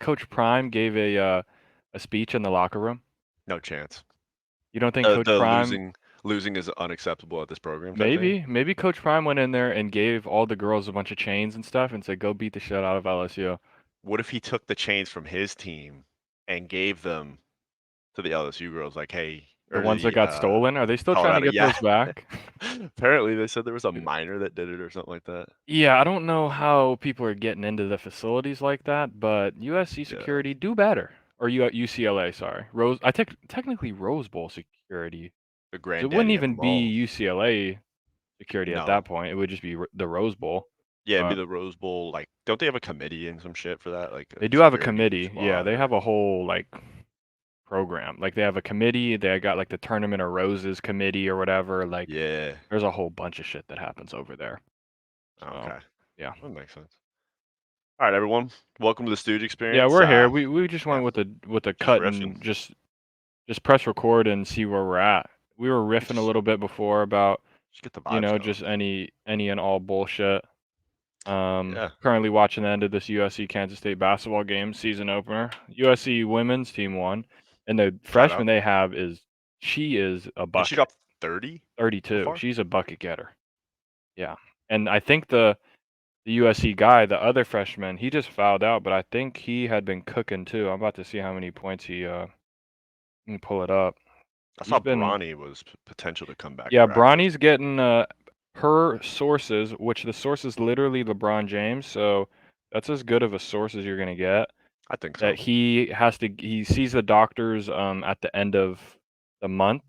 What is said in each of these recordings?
Coach Prime gave a speech in the locker room? No chance. You don't think The Coach the Prime losing is unacceptable at this program type thing. maybe Coach Prime went in there and gave all the girls a bunch of chains and stuff and said, "Go beat the shit out of LSU." What if he took the chains from his team and gave them to the LSU girls, like, hey, The or ones that the got stolen, are they still trying to Colorado? get Yeah. those back? Apparently, they said there was a minor that did it or something like that. Yeah, I don't know how people are getting into the facilities like that, but USC Yeah, security do better. Or UCLA, sorry. I technically Rose Bowl security. the 'Cause it wouldn't granddaddy of even them be all. UCLA security at No. that point. It would just be the Rose Bowl. Yeah, it'd be But the Rose Bowl. Like, don't they have a committee and some shit for that? Like they a do have a security committee. Yeah, squad they or have a whole like program. Like they have a committee. They got like the Tournament of Roses committee or whatever. Like yeah. there's a whole bunch of shit that happens over there. So Okay, yeah. that makes sense. All right, everyone. Welcome to the Stooge Yeah, Experience. we're here. We just Yeah, went with a just cut riffing. and just press record and see where we're at. We were We riffing a just little bit before about, just get the vibes going. just any and all bullshit. Yeah. Currently watching the end of this USC Kansas State basketball game, season opener. USC women's team won, and the Shout freshman out. they have she is a Did she bucket. drop 30 so 32. far? She's a bucket getter. Yeah. And I think the USC guy, the other freshman, he just fouled out, but I think he had been cooking too. I'm about to see how many points let me pull it up. I He's saw been Bronny was potential to come back Yeah, correct. Bronny's getting per sources, which the source is literally LeBron James, so that's as good of a source as you're gonna get. I think That so. he sees the doctors at the end of the month,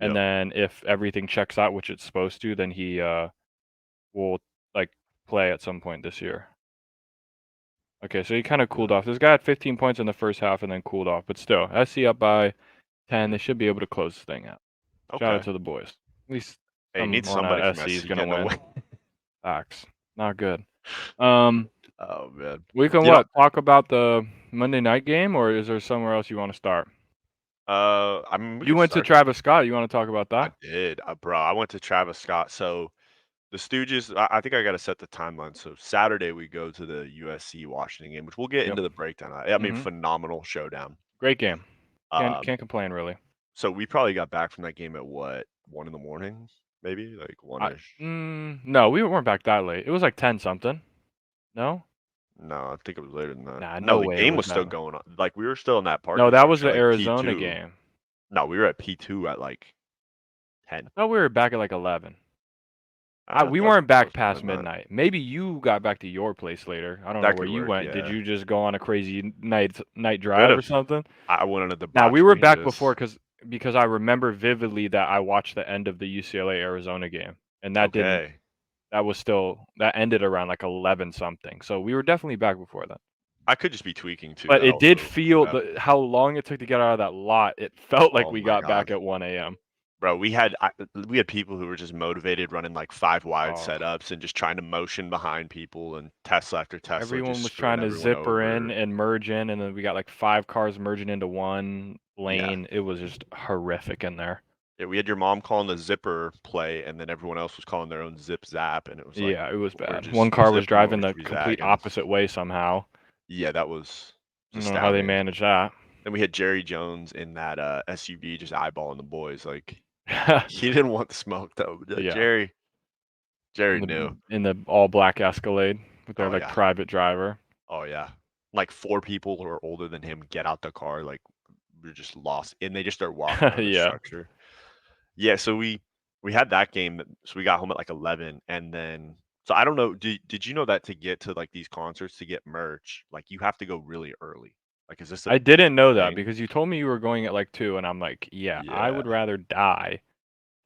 and Yep. then if everything checks out, which it's supposed to, then he will like play at some point this year. Okay, so he kind of cooled Yeah. off. This guy had 15 points in the first half and then cooled off, but still, SC up by 10. They should be able to close this thing out. Shout out Okay. to the boys. At least Hey, need someone somebody at from SC is SC gonna getting a win. win. Facts. Not good. Um, Oh man. we can You know, what? Talk about the Monday night game, or is there somewhere else you want to start? I mean, we You could went to start. Travis Scott. You want to talk about I that? did, bro. I went to Travis Scott. So the Stooges. I think I got to set the timeline. So Saturday we go to the USC Washington game, which we'll get Yep. into the breakdown. I mean, Mhm. phenomenal showdown. Great game. Um, Can't complain really. so we probably got back from that game at what, 1 in the morning, maybe like one ish. No, we weren't back that late. It was like 10 something. No? No, I think it was later than that. Nah, No, no the way it game was was that still late. going on. Like we were still in that No, parking that was structure, the like Arizona P2. game. No, we were at P2 at like I 10. thought we were back at like 11. We That's weren't back closer past than that. midnight. Maybe you got back to your place later. I don't know That where could you work, went. Did yeah. you just go on a crazy night Could drive or have. something? I went under the Now we debauchery were and back before just because I remember vividly that I watched the end of the UCLA Arizona game, and okay. that ended around like 11 something. So we were definitely back before that. I could just be tweaking too. But That it did also could feel happen. how long it took to get out of that lot. It felt like Oh we my got back god. at 1 a.m. Bro, we had people who were just motivated running like five wide Oh, setups and just trying to motion behind people and Tesla after Tesla just everyone was screwing trying to everyone zipper in over. and merge in, and then we got like 5 cars merging into one Yeah. lane. It was just horrific in there. Yeah, we had your mom calling the zipper play and then everyone else was calling their own zip zap and it was like Yeah, it was we're bad. One just car was zipping or driving we the should be complete zagging. opposite way somehow. Yeah, that was I don't know how they astounding. managed that. Then we had Jerry Jones in that SUV just eyeballing the boys. Like he didn't want the smoke though. Yeah, Jerry knew. in the all black Escalade with their Oh like yeah. private driver. Oh yeah. Like four people who are older than him get out the car, like we're just lost. And they just start walking around the Yeah. structure. Yeah, so we had that game so we got home at like 11 and then so I don't know, did you know that to get to like these concerts to get merch, like you have to go really early? Like is this a I didn't know that thing? because you told me you were going at like 2, and I'm like, yeah, I Yeah. would rather die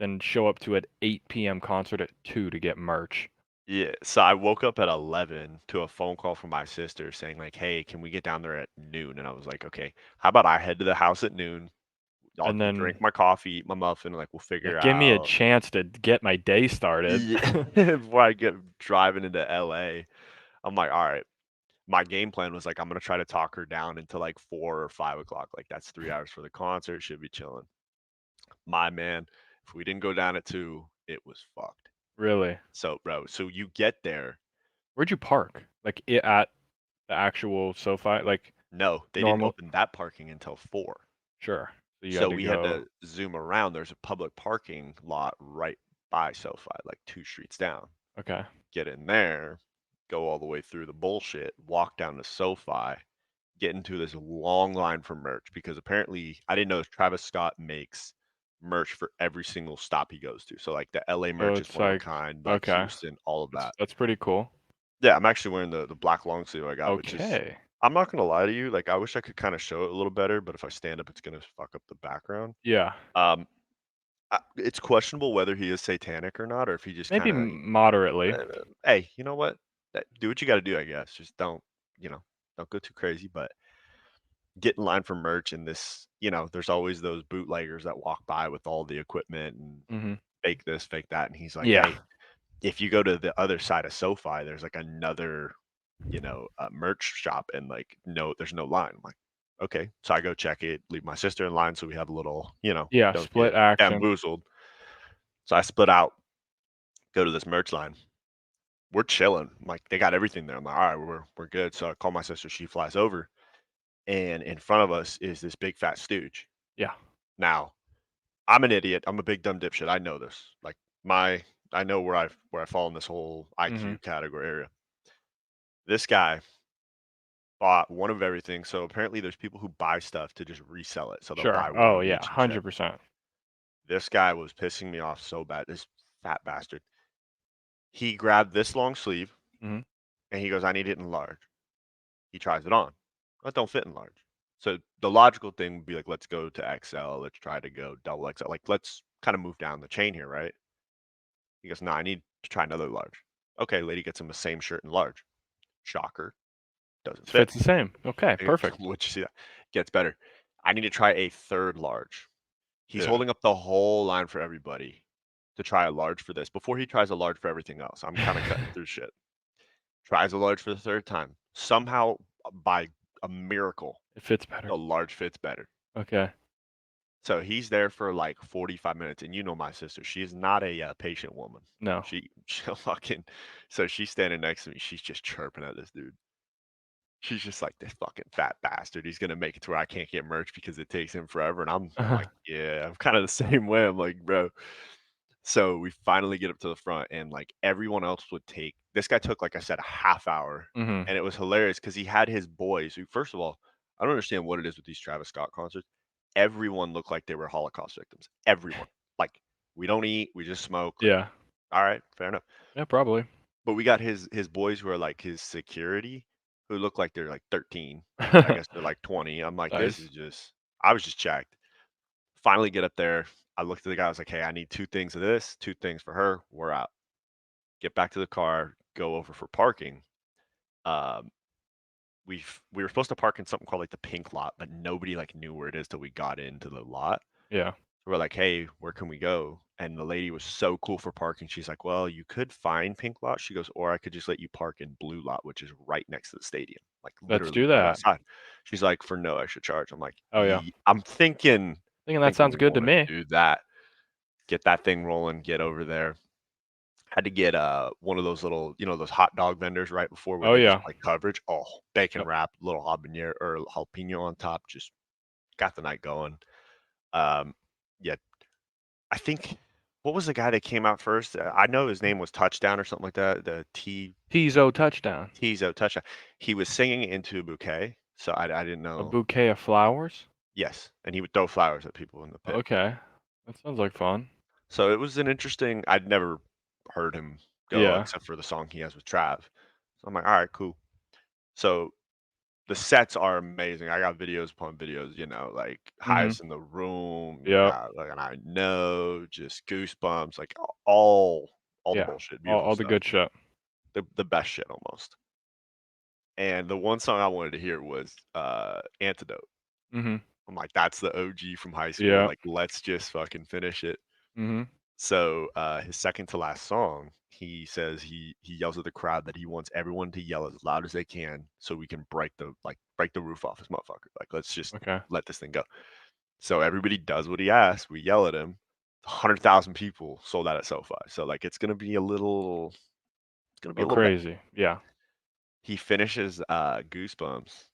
than show up to an 8 p.m. concert at 2 to get merch. Yeah, so I woke up at 11 to a phone call from my sister saying like, "Hey, can we get down there at noon?" And I was like, "Okay, how about I head to the house at noon? I'll And drink then, my coffee, eat my muffin, and like we'll yeah, figure give me a out." chance to get my day started. Yeah, before I get driving into LA, I'm like, "All right." My game plan was like, I'm gonna try to talk her down into like 4 or 5 o'clock. Like that's 3 hours for the concert. Should be chilling. My man, if we didn't go down at 2, it was fucked. Really? So, bro, so you get there. Where'd you park? Like at the actual SoFi? Like, No, they didn't Normal? open that parking until 4. Sure. So you had So to we had go to zoom around. There's a public parking lot right by SoFi, like 2 streets down. okay. Get in there, go all the way through the bullshit, walk down to SoFi, get into this long line for merch because apparently I didn't know Travis Scott makes merch for every single stop he goes to. So like the LA So merch is it's one of a like kind, like okay. Houston, all of that. That's pretty cool. Yeah, I'm actually wearing the black long sleeve I got, which is Okay. I'm not gonna lie to you, like I wish I could kind of show it a little better, but if I stand up, it's gonna fuck up the background. Yeah. Um, it's questionable whether he is satanic or not, or if he just Maybe kind of, moderately. hey, you know what? Do what you got to do, I guess. Just don't, you know, don't go too crazy, but get in line for merch and this, there's always those bootleggers that walk by with all the equipment and Mhm. fake this, fake that. And he's like, Yeah. hey, if you go to the other side of SoFi, there's like another, merch shop and like, no, there's no line. I'm like, okay. So I go check it, leave my sister in line. So we have a little, Yeah, don't split get action. bamboozled. So I split out, go to this merch line. We're chilling. Like they got everything there. I'm like, all right, we're good. So I call my sister. She flies over, and in front of us is this big fat stooge. Yeah. Now I'm an idiot. I'm a big dumb dipshit. I know this. Like I know where I fall in this whole Mhm. IQ category area. This guy bought one of everything. So apparently there's people who buy stuff to just resell it. So they'll Sure. buy one Oh, of yeah, each and shit. 100%. This guy was pissing me off so bad. This fat bastard. He grabbed this long sleeve Mhm. and he goes, I need it in large. He tries it on. That don't fit in large. So the logical thing would be like, let's go to XL. Let's try to go double XL. Like, let's kind of move down the chain here, right? He goes, no, I need to try another large. Okay, lady gets him the same shirt in large. Shocker, doesn't fit. Fits the same. Okay, perfect. Would you see that? Gets better. I need to try a third large. He's Yeah. holding up the whole line for everybody to try a large for this before he tries a large for everything else. I'm kind of cutting through shit. Tries a large for the third time. Somehow, by a miracle, It fits better. the large fits better. Okay. So he's there for like 45 minutes, and you know my sister. She is not a patient woman. No. She'll fucking. So she's standing next to me. She's just chirping at this dude. She's just like this fucking fat bastard. He's gonna make it to where I can't get merch because it takes him forever. And I'm like, yeah, I'm kind of the same way. I'm like, bro. So we finally get up to the front, and like everyone else would take. This guy took, like I said, a half hour, Mhm. and it was hilarious because he had his boys. Who, first of all, I don't understand what it is with these Travis Scott concerts. Everyone looked like they were Holocaust victims. Everyone. Like, we don't eat, we just smoke. Like, Yeah. all right, fair enough. Yeah, probably. But we got his boys who are like his security, who look like they're like 13. I guess they're like 20. I'm like, this is Nice. just. I was just checked. Finally get up there. I looked at the guy. I was like, hey, I need 2 things of this, 2 things for her. We're out. Get back to the car. Go over for parking. Um, we were supposed to park in something called like the pink lot, but nobody like knew where it is till we got into the lot. Yeah. We're like, "Hey, where can we go?" And the lady was so cool for parking. She's like, "Well, you could find pink lot." She goes, "Or I could just let you park in blue lot, which is right next to the stadium, like Let's literally do right that. outside." She's like, "For no extra charge." I'm like, Oh, yeah. I'm thinking Thinking that thinking sounds we good to want to me. do that. Get that thing rolling, get over there. Had to get one of those little, those hot dog vendors right before where Oh, they just yeah. like coverage. Oh, bacon Yep. wrap, little habanero or jalapeno on top. Just got the night going. Um, yeah, I think what was the guy that came out first? I know his name was Touchdown or something like that. The Tizo touchdown. Tizo Touchdown. He was singing into a bouquet, so I didn't A know. bouquet of flowers? Yes, and he would throw flowers at people in the pit. Okay. That sounds like fun. So it was an interesting. I'd never heard him go Yeah. except for the song he has with Trav. So I'm like, all right, cool. So the sets are amazing. I got videos upon videos, like Mhm. highest in the room. You Yep. got like, and I know just goosebumps, like all the Yeah. bullshit, beautiful All the stuff. good shit. The best shit almost. And the one song I wanted to hear was Antidote. Mhm. I'm like, that's the OG from high school. Yeah. Like, let's just fucking finish it. Mhm. So his second to last song, he says he yells at the crowd that he wants everyone to yell as loud as they can so we can break the roof off this motherfucker. Like, let's just Okay. let this thing go. So everybody does what he asks. We yell at him. 100,000 people sold out at SoFi. So like it's gonna be Go a little bit. crazy. Yeah. He finishes Goosebumps,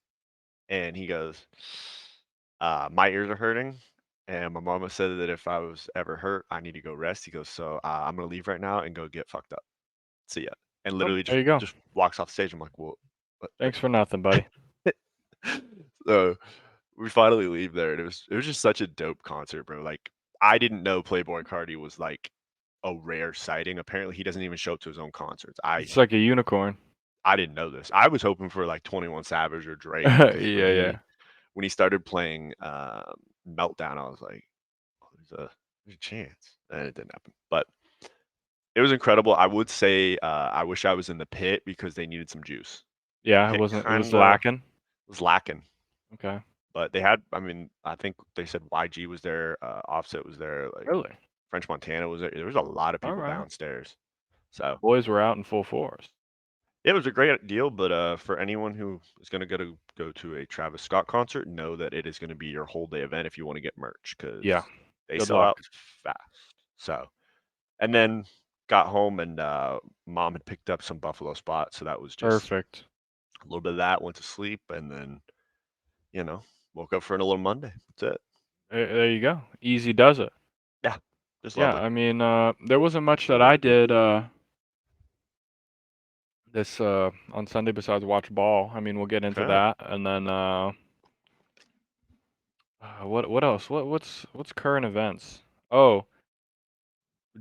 and he goes, "My ears are hurting, and my mama said that if I was ever hurt, I need to go rest." He goes, "So I'm gonna leave right now and go get fucked up. See ya." And Oh, literally there just you go. just walks off stage. I'm like, "Well, what?" Thanks for nothing, buddy. So we finally leave there, and it was just such a dope concert, bro. Like I didn't know Playboy Cardi was like a rare sighting. Apparently, he doesn't even show up to his own concerts. It's like a unicorn. I didn't know this. I was hoping for like 21 Savage or Drake Yeah, because yeah. when he started playing Meltdown, I was like, oh, there's a chance, and it didn't happen. But it was incredible. I would say I wish I was in the pit because they needed some juice. The Yeah, pit it was kind of lacking. was lacking. Okay. But they had, I mean, I think they said YG was there, Offset was there, like Really? French Montana was there. There was a lot of All people right. downstairs. The So boys were out in full force. it was a great deal. But for anyone who is going to go to a Travis Scott concert, know that it is going to be your whole day event if you want to get merch Yeah. because they Good sell luck. out fast. So and then got home and mom had picked up some buffalo spots, so that was just Perfect. a little bit of that. Went to sleep and then you know woke up for a little Monday. That's it. There you go. Easy does it. Yeah, just Yeah, lovely. I mean, there wasn't much that I did this on Sunday besides watch ball. I mean, we'll get into Okay. that, and then what else? What's current events? Oh,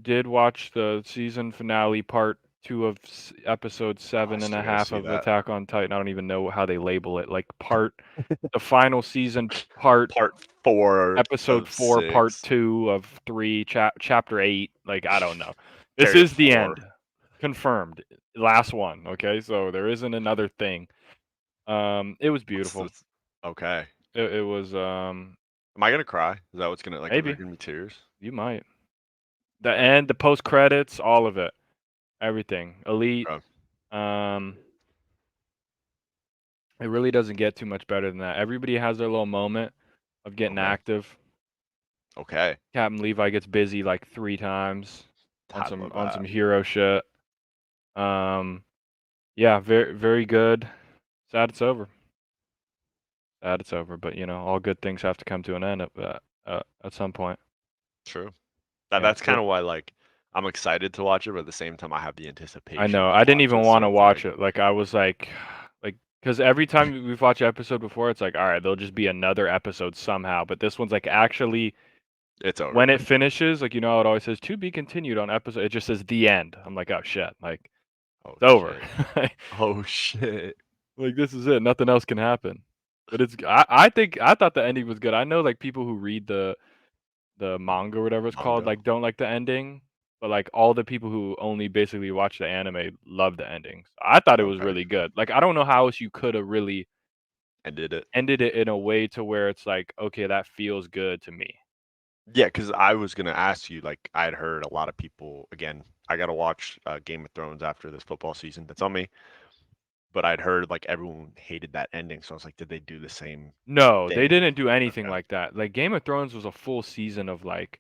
did watch the season finale part 2 of episode Oh, I seven and a still gotta half see of that. Attack on Titan. I don't even know how they label it. Like the final season part Part 4 episode of 4 part 6. 2 of 3 chapter 8. Like I don't know. This Chariot is the 4. end. Confirmed. Last one, okay? So there isn't another thing. It was What's beautiful. this? Okay. It was Am I gonna cry? Is that what's gonna like, are there maybe gonna be tears? you might. The end, the post credits, all of it. Everything. Elite. Okay. Um it really doesn't get too much better than that. Everybody has their little moment of getting Okay. active. Okay. Captain Levi gets busy like 3 times I love on that. some hero shit. Um yeah, very very good. Sad it's over. Sad it's over, but all good things have to come to an end at some point. True. Yeah. That's kinda why, like, I'm excited to watch it, but at the same time, I have the I anticipation know. to I didn't watch even it, so want to it's like watch it. Like I was like because every time we've watched an episode before, it's like, all right, there'll just be another episode somehow. But this one's like actually it's over. when it finishes, like how it always says to be continued on episode. It just says the end. I'm like, oh shit, like Oh, it's over. shit. Oh, shit. Like this is it. Nothing else can happen. But I thought the ending was good. I know like people who read the manga or whatever it's called, Manga. like, don't like the ending, but, like, all the people who only basically watch the anime love the ending. So I thought it was Okay. really good. Like, I don't know how else you coulda really Ended it. ended it in a way to where it's like, "Okay, that feels good to me." Yeah, because I was gonna ask you, like, I'd heard a lot of people again, I gotta watch, Game of Thrones after this football season, that's on me, but I'd heard, like, everyone hated that ending, so I was like, did they do the same No, they thing? didn't do anything Okay, like that. Like, Game of Thrones was a full season of, like,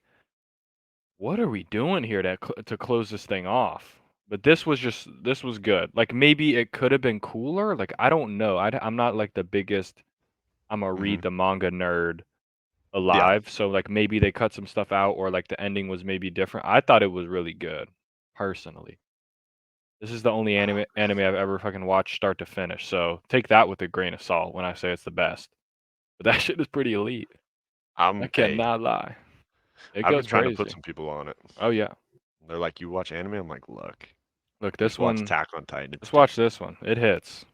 "What are we doing here to close this thing off?" But this was good. Like, maybe it coulda been cooler? Like, I don't know. I'm not, like, the biggest Imma mhm, read the manga nerd yeah, alive, so, like, maybe they cut some stuff out or, like, the ending was maybe different. I thought it was really good, personally. This is the only ah, anime I've ever fucking watched start to finish, so take that with a grain of salt when I say it's the best. But that shit is pretty elite. I hey, cannot lie. It I've been goes trying to put crazy. some people on it. Oh, yeah. They're like, "You watch anime?" I'm like, "Look, Look, you this just watch one Attack on Titan, it's let's watch different." this one. It hits.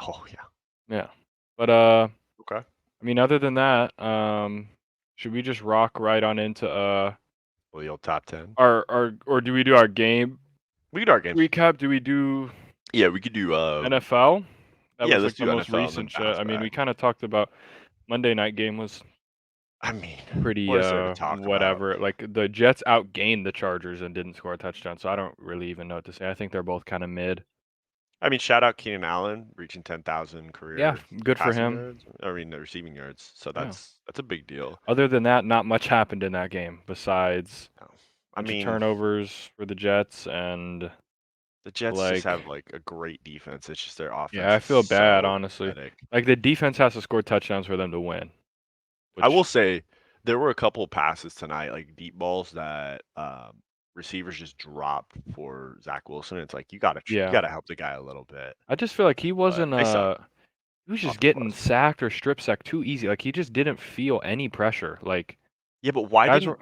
Oh, yeah, Yeah. But, okay. I mean, other than that, should we just rock right on into, Well, the old top 10. our or do we do our game We could do our game. recap? Do we do Yeah, we could do, NFL? That yeah, was, let's like, the do most NFL and then recent shit. bounce I mean, back. we kinda talked about Monday night game was I mean, pretty, what is there to talk about? whatever. Like, the Jets outgained the Chargers and didn't score a touchdown, so I don't really even know what to say. I think they're both kinda mid. I mean, shout out Keenan Allen reaching 10,000 Yeah, career good for passing him. yards. I mean, the receiving yards. So Yeah. that's a big deal. Other than that, not much happened in that game besides No. I bunch of mean, turnovers for the Jets and The Jets just Like, have like a great defense. It's just their yeah, offense I is feel bad, so honestly. pathetic. Like, the defense has to score touchdowns for them to win, I will which say there were a couple of passes tonight, like deep balls that receivers just drop for Zach Wilson. It's like you yeah. gotta help the guy a little bit, I just feel like he but wasn't, they suck he was just getting offense-wise. sacked or strip sacked too easy. Like, he just didn't feel any pressure. Like, Yeah, but guys were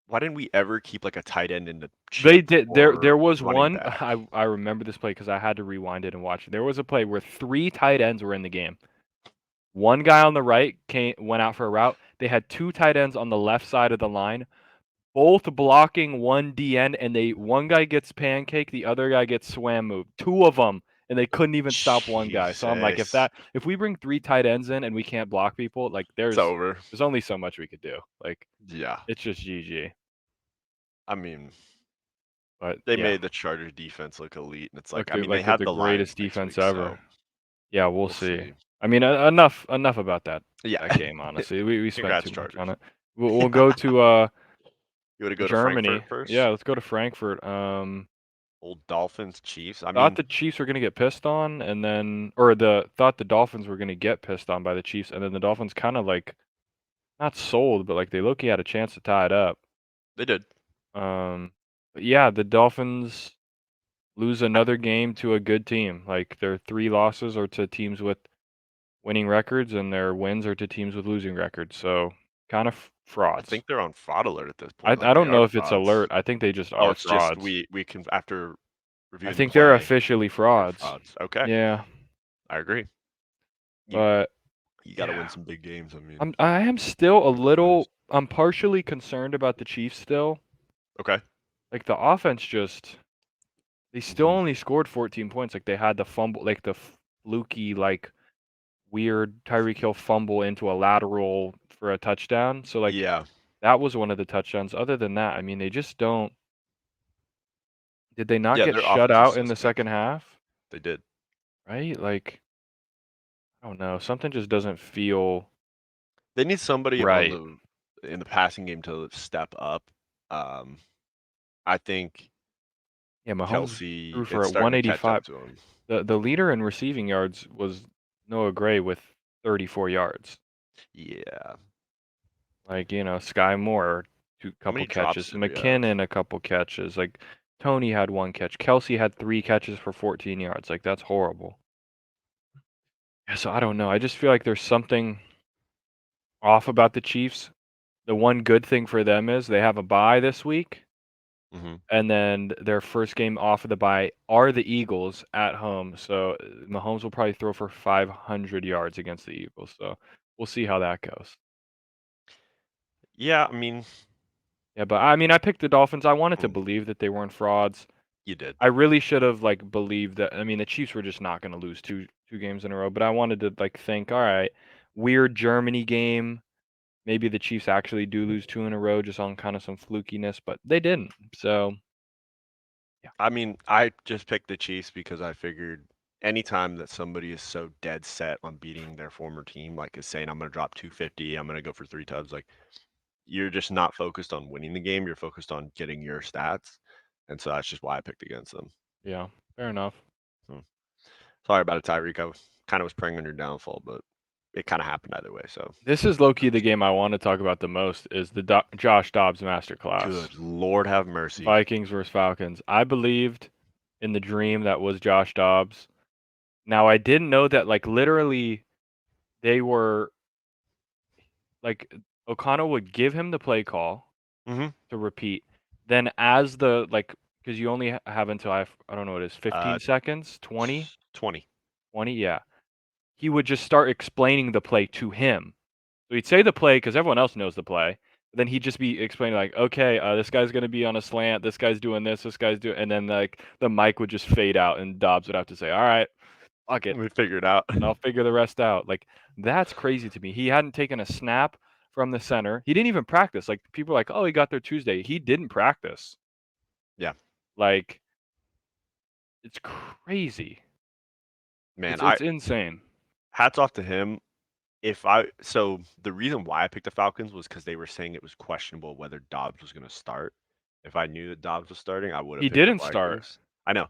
why didn't we ever keep like a tight end in the they chip did or there a was running one back? I remember this play because I had to rewind it and watch it. There was a play where 3 tight ends were in the game. One guy on the right went out for a route. They had 2 tight ends on the left side of the line, both blocking one DN, and one guy gets pancake, the other guy gets swam moved. 2 of them, and they couldn't even stop one guy. So I'm like, Jesus, if we bring 3 tight ends in and we can't block people, like it's over. there's only so much we could do. Like, Yeah, it's just GG. I mean, But they yeah, made the Chargers defense look elite, and it's like, look, I they're mean, they like they're have the the Lions greatest next defense week, ever. so Yeah, we'll we'll see. see. I mean, enough about Yeah, that game, honestly. We spent congrats, too much Chargers. on it. We'll Yeah, go to you want to go to Germany. Frankfurt first? Yeah, let's go to Frankfurt. Old Dolphins, Chiefs. I Thought mean, the Chiefs were gonna get pissed on, and then or the thought the Dolphins were gonna get pissed on by the Chiefs, and then the Dolphins kind of like not sold, but like they low-key had a chance to tie it up. they did. But yeah, the Dolphins lose another game to a good team. Like their 3 losses are to teams with winning records, and their wins are to teams with losing records. So kind of I frauds. think they're on fraud alert at this I point. Like they don't are know if it's frauds. alert. I think they just Oh, are it's just frauds. we can after I reviewing the think they're play, officially they're frauds. frauds. Okay, Yeah, I agree. You but you got to win yeah. some big games. I mean, I am still a lose. little I'm partially concerned about the Chiefs still. Okay. Like the offense just they still Hmm. only scored 14 points. Like they had the fumble, like the fluky, like weird Tyreek Hill fumble into a lateral for a touchdown. So like Yeah. that was one of the touchdowns. Other than that, I mean, they just don't. Did they not Yeah, get their shut offense was out in the suspect. second half? They did. Right? Like I don't know. Something just doesn't feel They need somebody on right. the in the passing game to step up. Um, I think Yeah, Mahomes threw Kelsey, for it's a starting to catch up 185. to him. The leader in receiving yards was Noah Gray with 34 yards. Yeah. Like, Sky Moore, How couple many drops catches. did we have? McKinnon, a couple catches. Like, Tony had 1 catch. Kelsey had 3 catches for 14 yards. Like, that's horrible. Yeah, so I don't know. I just feel like there's something off about the Chiefs. The one good thing for them is they have a bye this week, Hmm. and then their first game off of the bye are the Eagles at home. So Mahomes will probably throw for 500 yards against the Eagles. So we'll see how that goes. Yeah, I mean, Yeah, but I mean, I picked the Dolphins. I wanted to mm, believe that they weren't frauds. you did. I really should have like believed that. I mean, the Chiefs were just not going to lose two games in a row. But I wanted to like think, all right, weird Germany game. Maybe the Chiefs actually do lose 2 in a row just on kind of some flukiness, but they didn't. So yeah, I mean, I just picked the Chiefs because I figured anytime that somebody is so dead set on beating their former team, like is saying I'm going to drop 250, I'm going to go for 3 tubs, like you're just not focused on winning the game. You're focused on getting your stats, and so that's just why I picked against them. yeah, fair enough. So, sorry about it, Tyreek. I kind of was praying on your downfall, but it kind of happened either way. So This is low key the game I want to talk about the most is the Josh Dobbs masterclass. good Lord have mercy. Vikings versus Falcons. I believed in the dream that was Josh Dobbs. Now I didn't know that like literally they were like O'Connell would give him the play call Mm-hmm. to repeat. Then as the like because you only have until I don't know what it is 15 seconds, 20, 20. 20, yeah. He would just start explaining the play to him. So he'd say the play because everyone else knows the play. Then he'd just be explaining like, okay, this guy's gonna be on a slant. This guy's doing this. This guy's doing, and then like the mic would just fade out, and Dobbs would have to say, "All right, fuck it, We figured out. I'll figure the rest out." Like that's crazy to me. He hadn't taken a snap from the center. He didn't even practice. Like people are like, "Oh, he got there Tuesday." He didn't practice. Yeah, Like it's crazy. man. It's insane. Hats off to him. So the reason why I picked the Falcons was because they were saying it was questionable whether Dobbs was going to start. If I knew that Dobbs was starting, I would have He picked the didn't start. Vikings. I know.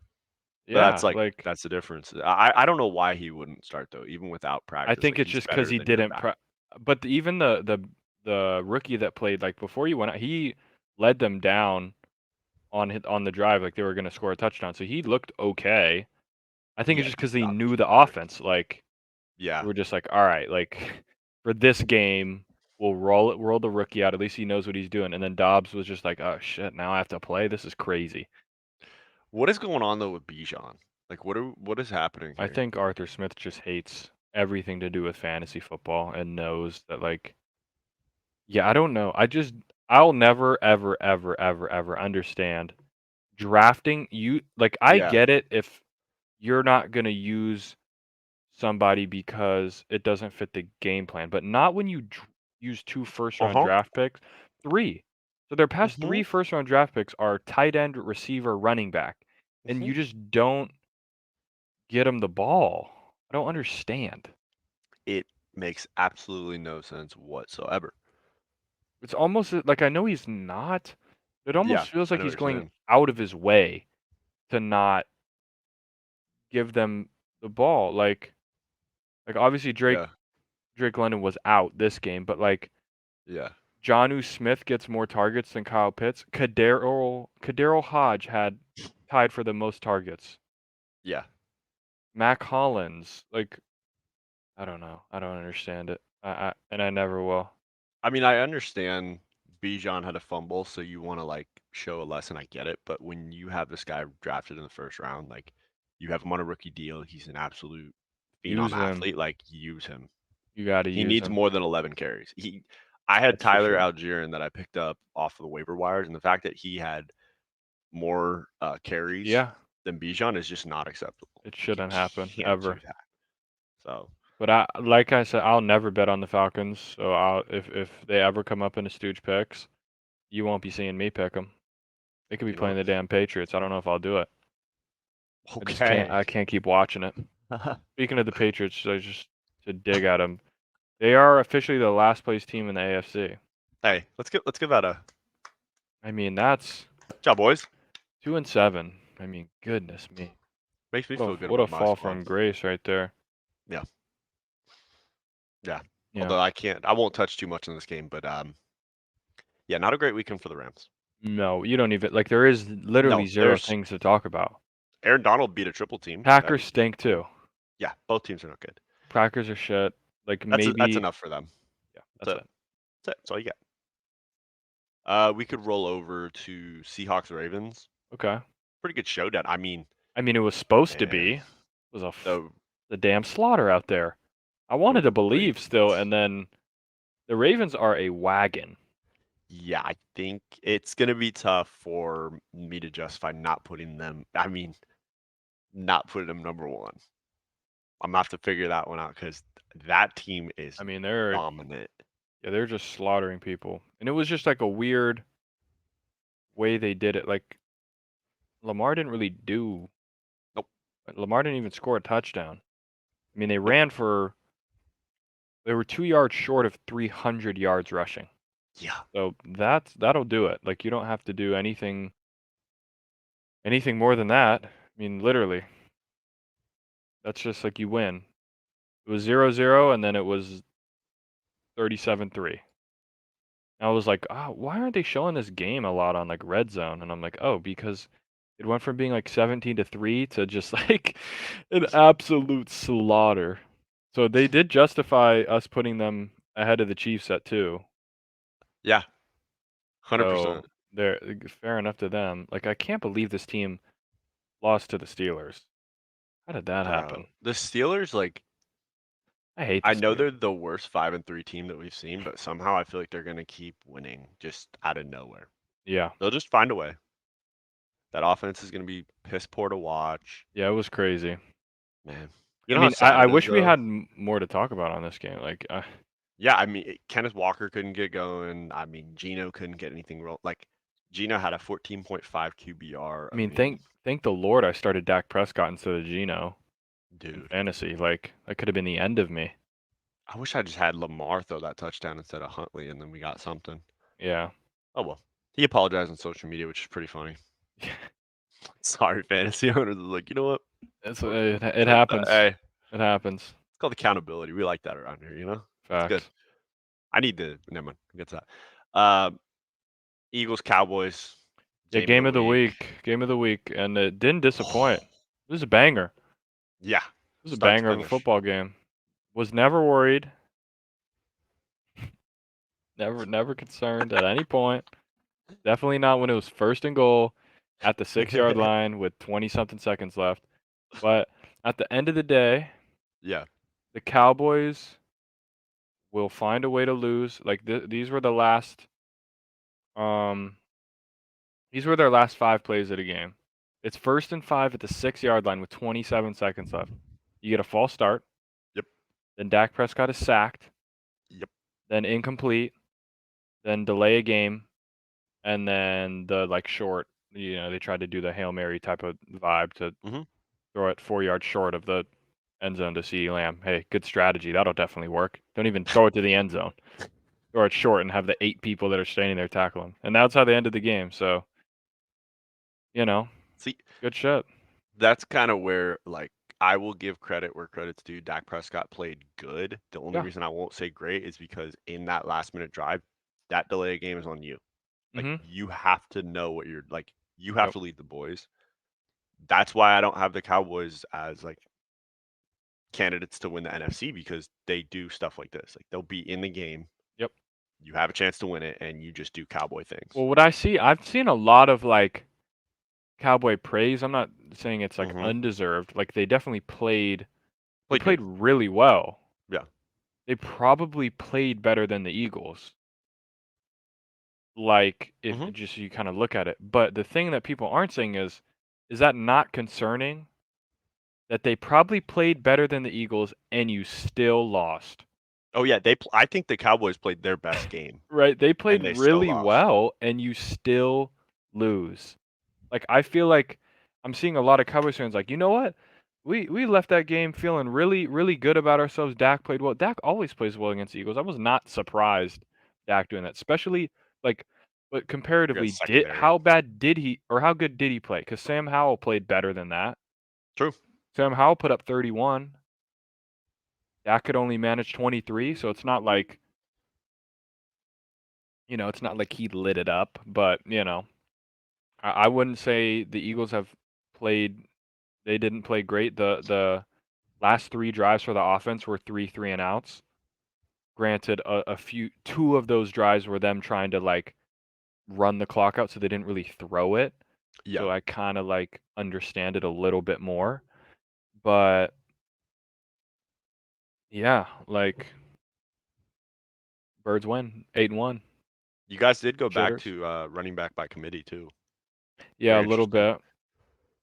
But Yeah, like, that's the difference. I don't know why he wouldn't start though, even without I practice. think Like it's he's just 'cause better he than your didn't back. but even the rookie that played, like, before you went out, he led them down on the drive, like, they were gonna score a touchdown, so he looked okay. I think it's Yeah, just dude, 'cause they Dobbs knew was the better. offense, like, they Yeah. were just like, "Alright, like, for this game, we'll roll the rookie out, at least he knows what he's doing," and then Dobbs was just like, "Oh, shit, now I have to play? This is crazy." What is going on though with Bijan? Like what is happening I here? think Arthur Smith just hates everything to do with fantasy football and knows that, like, yeah, I don't know. I'll never, ever, ever, ever, ever understand drafting you like, I Yeah. get it if you're not gonna use somebody because it doesn't fit the game plan, but not when you use 2 first-round Uh-huh. draft picks, 3. So their past Mhm. 3 first-round draft picks are tight end, receiver, running back, and Mhm. you just don't get them the ball. I don't understand. It makes absolutely no sense whatsoever. It's almost like I know he's not. It Yeah, almost feels I like know what he's you're going saying. out of his way to not give them the ball. Like obviously Yeah. Drake London was out this game, but like Yeah. Jonnu Smith gets more targets than Kyle Pitts. Kadero Hodge had tied for the most targets. Yeah. Mac Hollins, like I don't know. I don't understand it. And I never will. I mean, I understand Bijan had a fumble, so you want to like show a lesson. I get it, but when you have this guy drafted in the first round, like you have him on a rookie deal, he's an absolute phenom Use him. athlete. Like use him. You got to He use needs him. more than 11 carries. I had That's for Tyler sure. Algier that I picked up off of the waiver wires, and the fact that he had more carries Yeah, than Bijan is just not acceptable. it Like you shouldn't happen can't do ever. that. So But like I said, I'll never bet on the Falcons. So if they ever come up in a Stooge picks, you won't be seeing me pick them. They could be you know, playing the damn Patriots. I don't know if I'll do it. I just can't. okay. I can't keep watching it. Speaking of the Patriots, I just to dig at them. They are officially the last place team in the AFC. Hey, let's give that a I mean, that's job, boys. 2-7. I mean, goodness me. Makes me What feel a good what a about my fall squad. from grace right there. Yeah, yeah. Yeah. Although I won't touch too much in this game, but yeah, not a great weekend for the Rams. No, you don't even like. There is literally No, zero there's things to talk about. Aaron Donald beat a triple team. That Packers was stink cool. too. Yeah, both teams are not good. Packers are shit. Like That's maybe. enough for them. Yeah, that's That's it. it. That's all you get. We could roll over to Seahawks Ravens. Okay. Pretty good showdown. I mean, I mean, it was supposed to man, be. It was the the damn slaughter out there. I the wanted to believe still, Ravens. and then the Ravens are a wagon. Yeah, I think it's gonna be tough for me to justify not putting them. I mean, not putting them number one. I'm gonna have to figure that one out because that team is I mean, dominant. they're just slaughtering people, and it was just like a weird way they did it. Like Lamar didn't really do. Nope. Lamar didn't even score a touchdown. I mean, Nope. they were 2 yards short of 300 yards rushing. Yeah. So that'll do it. Like you don't have to do anything more than that. I mean, literally, that's just like you win. It was 0-0, and then it was 37-3. I was like, "Ah, why aren't they showing this game a lot on, like, Red Zone?" And I'm like, "Oh, because it went from being, like, 17-3 to just, like, an absolute slaughter." So they did justify us putting them ahead of the Chiefs at 2. Yeah. 100%. So they're fair enough to them. Like, I can't believe this team lost to the Steelers. How did that Bro. happen? The Steelers, like, I hate the I know Steelers. they're the worst 5-3 team that we've seen, but somehow I feel like they're gonna keep winning just out of nowhere. Yeah. They'll just find a way. That offense is gonna be piss poor to watch. Yeah, it was crazy. Man. You I know how mean, sad I it is wish we though? had more to talk about on this game. Like, Yeah, I mean, Kenneth Walker couldn't get going. I mean, Geno couldn't get anything roll. Like, Geno had a 14.5 QBR. I I mean, mean, thank the Lord I started Dak Prescott instead of Geno in dude, fantasy. Like, that could have been the end of me. I wish I just had Lamar throw that touchdown instead of Huntley, and then we got something. Yeah. Oh well. He apologized on social media, which is pretty funny. Sorry, fantasy owners is like, you know what? It It's happens. hey, It happens. it's called accountability. We like that around here, you know? It's good. Facts. I need to never mind. We'll get to that. Eagles, Cowboys, Yeah, game of the game of the week. week. Game of the week, and it didn't disappoint. It was a banger. Yeah, It was a start to banger of a finish. football game. Was never worried. Never concerned at any point. Definitely not when it was first and goal at the 6-yard line with 20 something seconds left. But at the end of the day, Yeah. the Cowboys will find a way to lose. Like these were the last um these were their last 5 plays of the game. It's first and 5 at the 6-yard line with 27 seconds left. You get a false start, Yep. then Dak Prescott is sacked, Yep. then incomplete, then delay a game, and then the like short, they tried to do the Hail Mary type of vibe to Mhm. throw it 4 yards short of the end zone to CeeDee Lamb. Hey, good strategy. That'll definitely work. Don't even throw it to the end zone. Throw it short and have the 8 people that are standing there tackle him. And that's how they ended the game. So, you know, See, good shit. that's kind of where like I will give credit where credit's due. Dak Prescott played good. The only Yeah. reason I won't say great is because in that last minute drive, that delay of game is on you. Like Mhm. you have to know what you're like. You have Yep. to lead the boys. That's why I don't have the Cowboys as like candidates to win the NFC because they do stuff like this. Like they'll be in the game, Yep. you have a chance to win it, and you just do cowboy things. Well, I've seen a lot of like Cowboy praise. I'm not saying it's like Mhm. undeserved. Like they Played good. played really well. Yeah. They probably played better than the Eagles. Like, if Mhm. just you kinda look at it. But the thing that people aren't saying is that not concerning that they probably played better than the Eagles and you still lost? Oh yeah, I think the Cowboys played their best game, Right? They played and they still really lost. well and you still lose. Like, I feel like I'm seeing a lot of Cowboys fans like, "You know what? We left that game feeling really, really good about ourselves. Dak played well." Dak always plays well against the Eagles. I was not surprised Dak doing that, especially like, but Good comparatively, did secondary. how bad did he or how good did he play? Because Sam Howell played better than that. True. Sam Howell put up 31. Dak could only manage 23, so it's not like, it's not like he lit it up, but, I wouldn't say the Eagles have played they didn't play great. The last 3 drives for the offense were 3 3 and outs. Granted, a few 2 of those drives were them trying to, like, run the clock out, so they didn't really throw it. Yeah. So I kinda, like, understand it a little bit more. But, yeah, like, Birds win, 8-1. You guys did go back Shitters. to running back by committee too. Yeah, a Very little interesting. bit.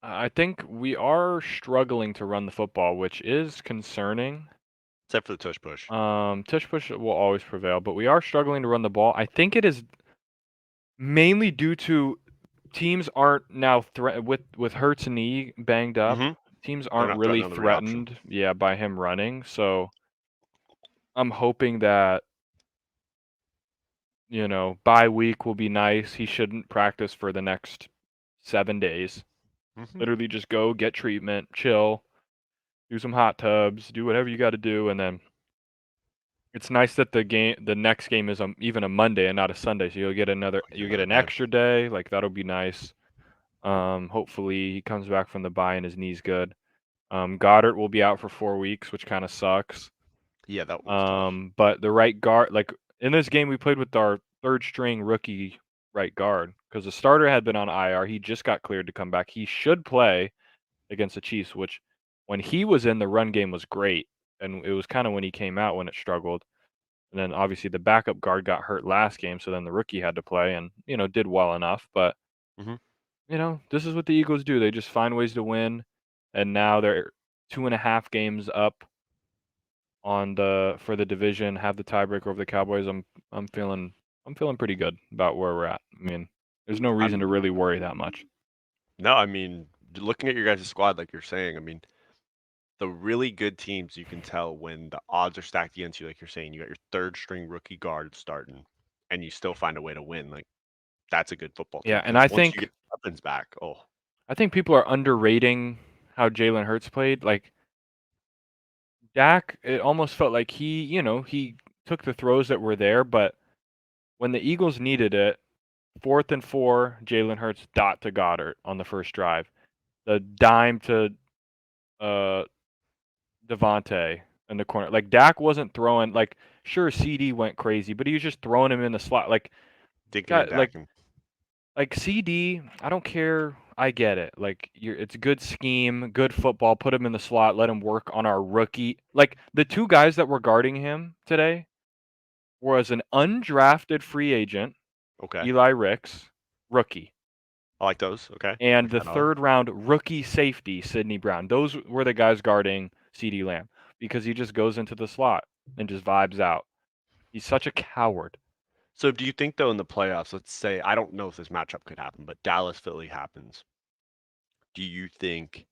I think we are struggling to run the football, which is concerning. Except for the tush push. Tush push will always prevail, but we are struggling to run the ball. I think it is mainly due to teams aren't now with Hurts' knee banged up. Mhm. Teams They're aren't not really threatening on the read option. threatened, yeah, by him running. So I'm hoping that bye week will be nice. He shouldn't practice for the next 7 days. Mhm. Literally, just go get treatment, chill, do some hot tubs, do whatever you got to do, and then it's nice that the next game is even a Monday and not a Sunday, so I'll get you get another an day. extra day. Like that'll be nice. Hopefully he comes back from the bye and his knee's good. Goddard will be out for 4 weeks, which kind of sucks. Yeah, that one's tough. But the right guard, like in this game, we played with our third string rookie right guard because the starter had been on IR. He just got cleared to come back. He should play against the Chiefs, which when he was in, the run game was great, and it was kind of when he came out when it struggled. And then obviously the backup guard got hurt last game, so then the rookie had to play and did well enough. But Mhm. this is what the Eagles do. They just find ways to win, and now they're 2.5 games up on the for the division, have the tiebreaker over the Cowboys. I'm feeling pretty good about where we're at. I mean, there's no reason I'm to really worry that much. no, I mean, looking at your guys' squad, like you're saying, I mean, the really good teams, you can tell when the odds are stacked against you, like you're saying, you got your third string rookie guard starting, and you still find a way to win. Like that's a good football team Yeah, and because I once you think get weapons back, oh. I think people are underrating how Jalen Hurts played. Like Dak, it almost felt like he took the throws that were there, but when the Eagles needed it, 4th and 4, Jalen Hurts dot to Goddard on the first drive. The dime to uh Devontae in the corner. Like Dak wasn't throwing like sure CD went crazy, but he was just throwing him in the slot. Like Dinking and got dacking. like CD, I don't care. I get it. Like it's good scheme, good football. Put him in the slot. Let him work on our rookie. Like the two guys that were guarding him today was an undrafted free agent, Okay. Eli Ricks, rookie, I like those. Okay. and Like the that a lot. third round rookie safety, Sidney Brown. Those were the guys guarding CD Lamb because he just goes into the slot and just vibes out. He's such a coward. So do you think though in the playoffs, let's say I don't know if this matchup could happen, but Dallas Philly happens. Do you think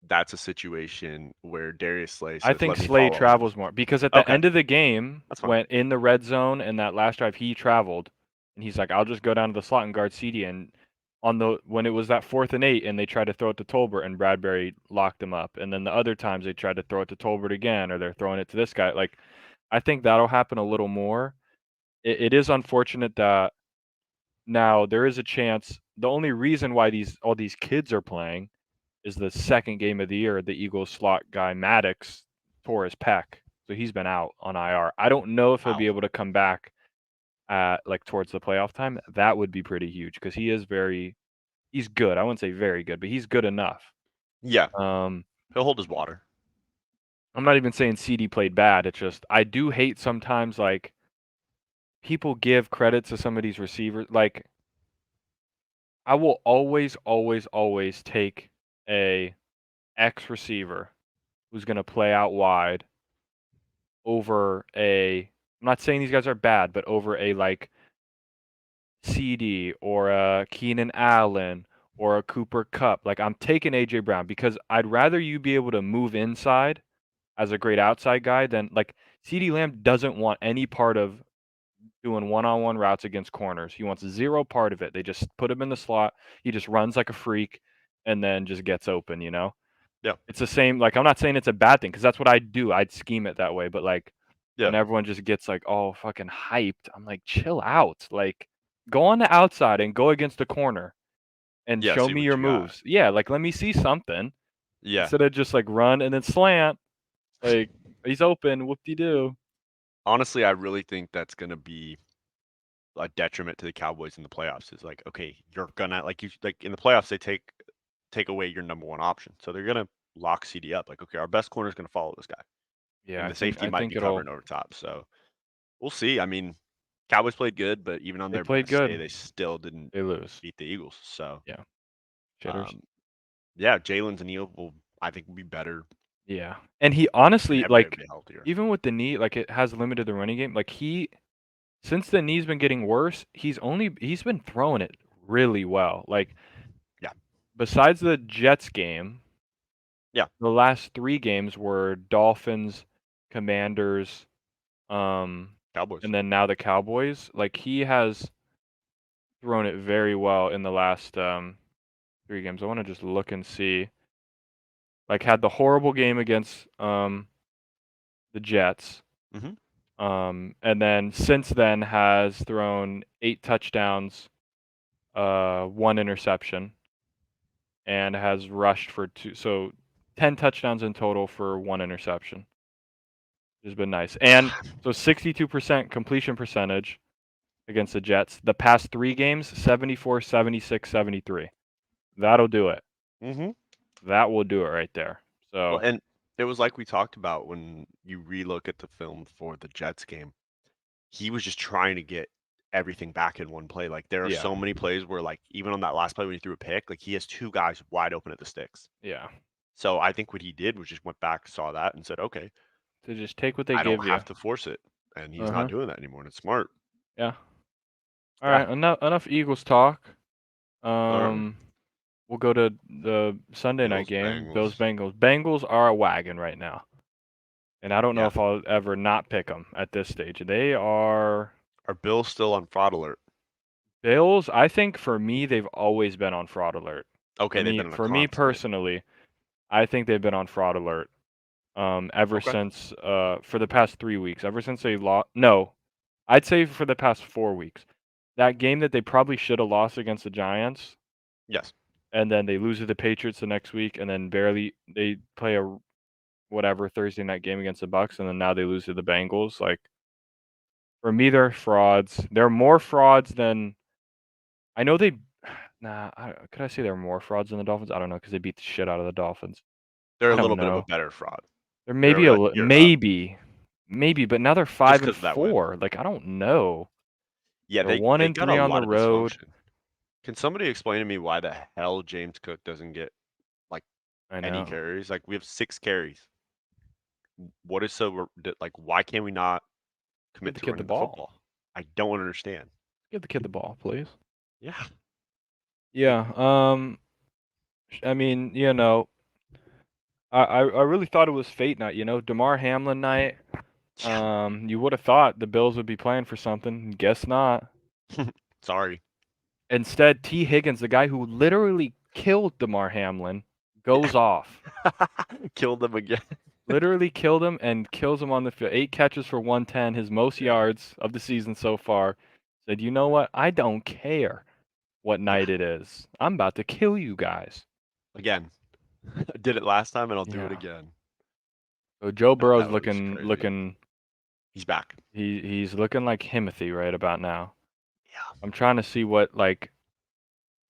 that's a situation where Darius Slay I says, think "Let me Slade follow him"? travels more because at the Okay, end of the game, that's fine. when in the red zone and that last drive, he traveled, and he's like, "I'll just go down to the slot and guard CD." And on the when it was that 4th and 8, and they tried to throw it to Tolbert, and Bradbury locked him up. And then the other times they tried to throw it to Tolbert again, or they're throwing it to this guy. Like, I think that'll happen a little more. It is unfortunate that now there is a chance. The only reason why all these kids are playing is the second game of the year, the Eagles slot guy Maddox tore his pec, so he's been out on IR. I don't know if he'll Wow. be able to come back at like towards the playoff time. That would be pretty huge because he's good. I wouldn't say very good, but he's good enough. Yeah, Um, he'll hold his water. I'm not even saying CD played bad. It's just I do hate sometimes like people give credit to some of these receivers. Like I will always, always, always take a X receiver who's going to play out wide over I'm not saying these guys are bad, but over a like CD or a Keenan Allen or a Cooper Kupp. Like I'm taking AJ Brown because I'd rather you be able to move inside as a great outside guy than like CD Lamb doesn't want any part of doing one-on-one routes against corners. He wants zero part of it. They just put him in the slot. He just runs like a freak and then just gets open. Yeah, It's the same, like, I'm not saying it's a bad thing because that's what I'd do. I'd scheme it that way, but, like, yeah, when everyone just gets, like, all fucking hyped, I'm like, "Chill out." Like, go on the outside and go against the corner and yeah. show See me what your you got. moves. Yeah, like, let me see something Yeah. instead of just, like, run and then slant. Like, he's open, whoop-de-doo. Honestly, I really think that's gonna be a detriment to the Cowboys in the playoffs. Is like, okay, you're gonna like you like in the playoffs they take away your number one option, so they're gonna lock CD up. Like, okay, our best corner is gonna follow this guy, Yeah, and I the think safety I might think be it'll covering over top. So we'll see. I mean, Cowboys played good, but even on they their played best day, good. they still didn't They lose. beat the Eagles. So, Yeah, shitters. um, yeah, Jalen's and Neal will, I think, will be better Yeah, and he honestly, whenever they'll like, be healthier. even with the knee, like, it has limited the running game, like, since the knee's been getting worse, he's been throwing it really well. Like Yeah, besides the Jets game, yeah, the last 3 games were Dolphins, Commanders, um, Cowboys. and then now the Cowboys. Like he has thrown it very well in the last 3 games. I want to just look and see. Like had the horrible game against the Jets. Hmm. And then since then has thrown 8 touchdowns, 1 interception. And has rushed for 10 touchdowns in total for 1 interception. Which has been nice. And so 62% completion percentage against the Jets. The past 3 games, 74, 76, 73. That'll do it. Hmm. That will do it right there. Well, So, and it was like we talked about when you relook at the film for the Jets game. He was just trying to get everything back in one play. Like there are yeah. so many plays where like even on that last play when he threw a pick, like he has two guys wide open at the sticks. Yeah. So I think what he did was just went back, saw that, and said, "Okay, To just take what they I don't give you. have to force it." And he's not Uh-huh. doing that anymore, and it's smart. Yeah. All Yeah. right, enough Eagles talk. All right. Um we'll go to the Sunday night Bills, game, Bills Bengals. Bengals. Bengals are a wagon right now. And I don't know Yeah. if I'll ever not pick them at this stage. They are Are Bills still on fraud alert? Bills. I think for me, they've always been on fraud alert. Okay, they've been on a For me constant. personally, I think they've been on fraud alert. Ever Okay. since for the past 3 weeks, ever since they lost. No, I'd say for the past 4 weeks. That game that they probably should have lost against the Giants, Yes. and then they lose to the Patriots the next week, and then barely they play a whatever Thursday night game against the Bucks, and then now they lose to the Bengals. Like for me, they're frauds. They're more frauds than I know they. Nah, could I say they're more frauds than the Dolphins? I don't know because they beat the shit out of the Dolphins. They're I a don't little bit of a know. better fraud. They're They're maybe like a year up maybe, but now they're just 5 and because of that win. 4. Like I don't know. Yeah, They're they 1 they and got 3 a on the lot of road. dysfunction. Can somebody explain to me why the hell James Cook doesn't get like I any know. carries? Like we have 6 carries. What is like why can't we not Give commit the to kid the running the ball. football? I don't understand. Give the kid the ball, please. Yeah. Like Yeah. I mean, I really thought it was fate night. Damar Hamlin night. You would have thought the Bills would be playing for something. Guess not. sorry. Instead, T. Higgins, the guy who literally killed Damar Hamlin, goes off. Killed them again. Literally killed him and kills him on the field. 8 catches for 110, his most Yeah. yards of the season so far. Said, you know what? I don't care what Yeah. night it is. I'm about to kill you guys. Again. I did it last time and I'll do it Yeah. again. So Joe Burrow's That was looking crazy. looking He's back. he's looking like Himothy right about now. Yeah. I'm trying to see what like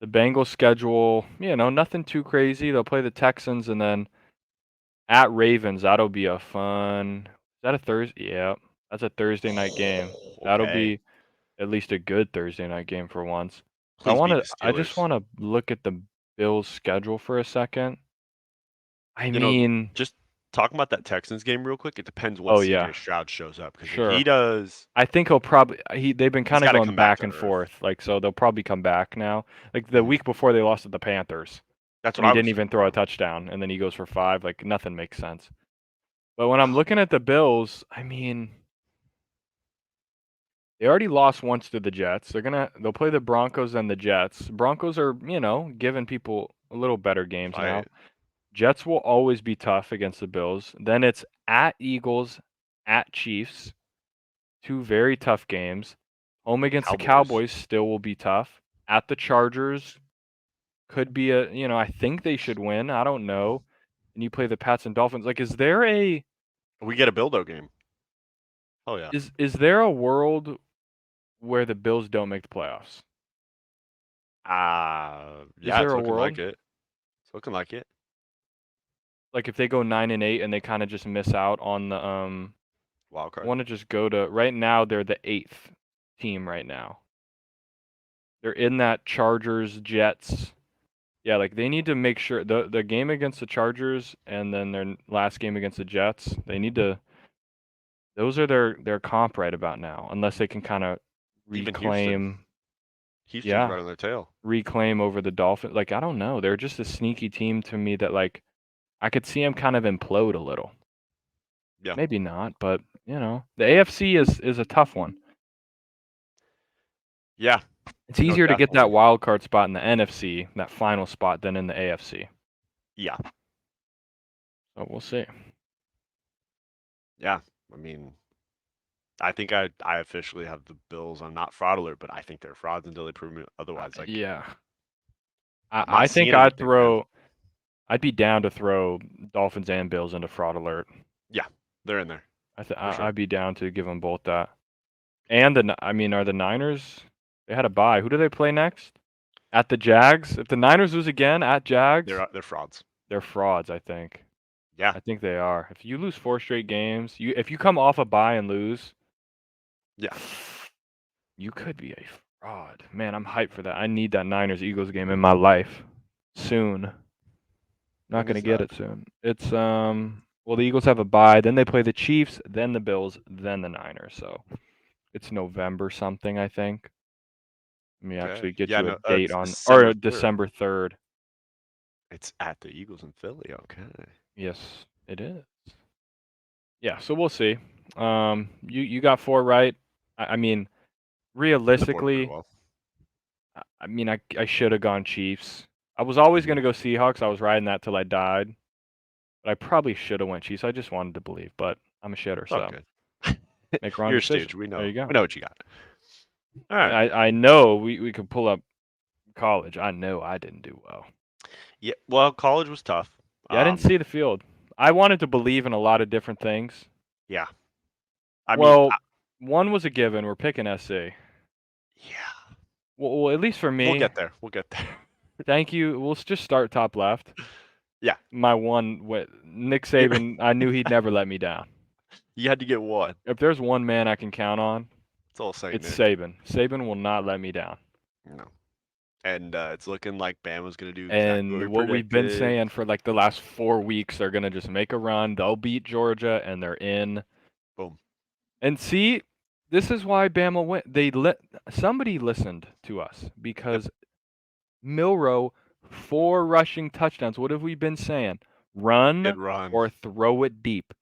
the Bengals schedule, nothing too crazy. They'll play the Texans and then at Ravens. That'll be a fun. Is that a Thursday? Yeah. That's a Thursday night game. That'll Okay. be at least a good Thursday night game for once. Please beat the I just Steelers. want to look at the Bills schedule for a second. I You know, mean, just talking about that Texans game real quick, it depends what oh yeah, CJ Stroud shows up because if he sure. does, I think he'll probably they've been he's kind of got to going come back back to and earth. forth, like so they'll probably come back now. Like the Mhm. week before they lost to the Panthers, That's and what he I was didn't thinking. even throw a touchdown, and then he goes for 5. Like nothing makes sense. But when I'm Oh looking at the Bills, I mean, they already lost once to the Jets. They'll play the Broncos and the Jets. Broncos are, giving people a little better games now. fight. Jets will always be tough against the Bills. Then it's at Eagles, at Chiefs, 2 very tough games. Home against the Cowboys. Cowboys still will be tough. At the Chargers could be I think they should win. I don't know. And you play the Pats and Dolphins. Like, We get a Bildo game. Oh yeah. is there a world where the Bills don't make the playoffs? Is Yeah, there it's a looking world? like it. It's looking like it. Like if they go 9-8 and they kind of just miss out on the Wild I card. want to just go to right now they're the 8th team right now. They're in that Chargers Jets. Yeah, like they need to make sure the game against the Chargers and then their last game against the Jets, they need to those are their comp right about now unless they can kind of Even Houston. reclaim Houston's yeah, right on their tail. reclaim over the Dolphins. Like I don't know, they're just a sneaky team to me that like I could see them kind of implode a little. Yeah. Maybe not, but the AFC is a tough one. Yeah. It's No, easier to get that definitely. wild card spot in the NFC, that final spot, than in the AFC. Yeah. So we'll see. Yeah. I mean, I think I officially have the Bills. I'm not fraud alert, but I think they're frauds until they prove me otherwise. Like Yeah, I'm not I think seeing anything, man. I'd be down to throw Dolphins and Bills into fraud alert. Yeah, they're in there for sure. I'd be down to give them both that. And I mean, are the Niners? They had a bye. Who do they play next? At the Jags. If the Niners lose again at Jags, They're frauds. they're frauds. I think. Yeah. I think they are. If you lose 4 straight games, if you come off a bye and lose, Yeah. you could be a fraud. Man, I'm hyped for that. I need that Niners Eagles game in my life soon. Not When gonna is get that? it soon. It's well the Eagles have a bye, then they play the Chiefs, then the Bills, then the Niners. So it's November something, I think. Let me Okay. actually get Yeah, you a no, date it's on December or 3rd. December 3rd. It's at the Eagles in Philly. Okay. Yes, it is. Yeah, so we'll see. You got 4 right. I mean, On the board pretty realistically, well. I mean I should have gone Chiefs. I was always gonna go Seahawks. I was riding that till I died, but I probably should have went Chiefs. I just wanted to believe, but I'm a shitter, It's all so good. make wrong You're a decision. stooge. We There know. you go. We know what you got. All right. I know we could pull up college. I know I didn't do well. Yeah. Well, college was tough. Yeah, I didn't see the field. I wanted to believe in a lot of different things. Yeah. I mean, Well, one was a given. We're picking SC. yeah. Well, at least for We'll me. get there. We'll get there. Thank you. We'll just start top left. Yeah. My one with Nick Saban, I knew he'd never let me down. You had to get one. If there's one man I can count on, It's all Saint it's Nick. Saban. Saban will not let me down. No. And it's looking like Bama's going to do exactly what we And what we've been predicted. saying for like the last 4 weeks, they're gonna just make a run. They'll beat Georgia, and they're in. Boom. And see, this is why Bama went. Somebody listened to us Yep. because Milrow 4 rushing touchdowns. What have we been saying? Run Good run. or throw it deep.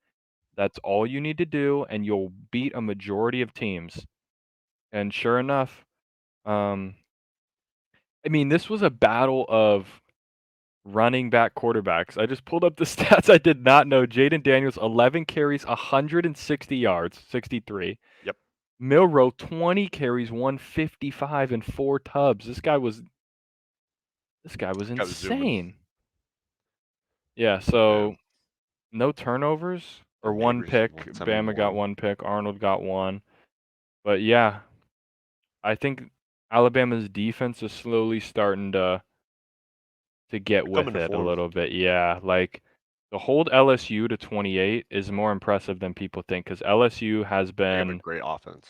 That's all you need to do, and you'll beat a majority of teams. And sure enough, I mean, this was a battle of running back quarterbacks. I just pulled up the stats. I did not know. Jaden Daniels, 11 carries, 160 yards, 63. Yep. Milrow, 20 carries, 155, and 4 tubs. This guy was Guy was zooming. insane. Yeah, Man. so no turnovers or And 1 Neighbors pick. won Bama got 71. 1 pick. Arnold got 1. But yeah, I think Alabama's defense is slowly starting to get They're coming with to it a form. little bit. Yeah, like to hold LSU to 28 is more impressive than people think because LSU has They have a been. great offense.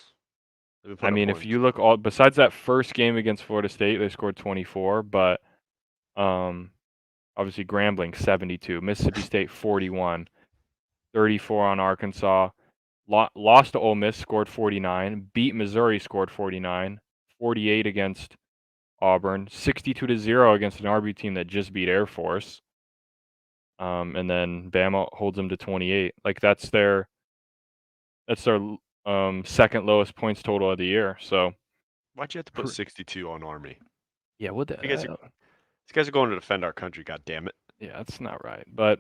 They've been I putting up mean, if points. you look all besides that first game against Florida State, they scored 24, but um, obviously Grambling 72, Mississippi State 41, 34 on Arkansas, lost to Ole Miss, scored 49, beat Missouri, scored 49, 48 against Auburn, 62-0 against an RB team that just beat Air Force. And then Bama holds them to 28. Like that's their second lowest points total of the year. So Why'd you have to put 62 on Army? yeah, what You guys are, the these guys are going to defend our country. God damn it! yeah, that's not right. But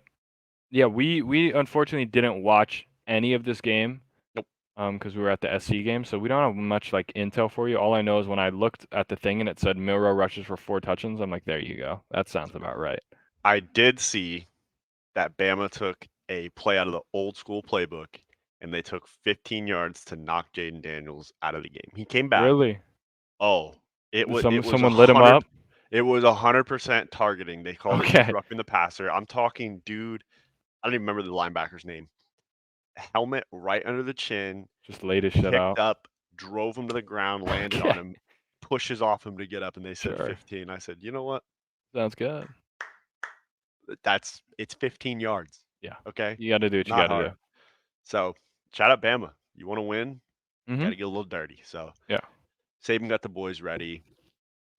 yeah, we unfortunately didn't watch any of this game. Nope. Because we were at the SC game, so we don't have much like intel for you. All I know is when I looked at the thing and it said Milrow rushes for 4 touchdowns, I'm like, there you go. That sounds about right. I did see that Bama took a play out of the old school playbook and they took 15 yards to knock Jaden Daniels out of the game. He came back. Really? Oh, it was Someone lit him up? It was 100% targeting. They called it Okay. disrupting the passer. I'm talking, dude. I don't even remember the linebacker's name. Helmet right under the chin, Just laid his shit picked out. up, drove him to the ground, landed on Okay. him, pushes off him to get up, and they said Sure. 15. I said, you know what? Sounds good. It's 15 yards. Yeah. Okay, You gotta do what you not gotta hard. do. So shout out Bama. You want to win? Got Mhm. to get a little dirty. So Yeah. Saban got the boys ready.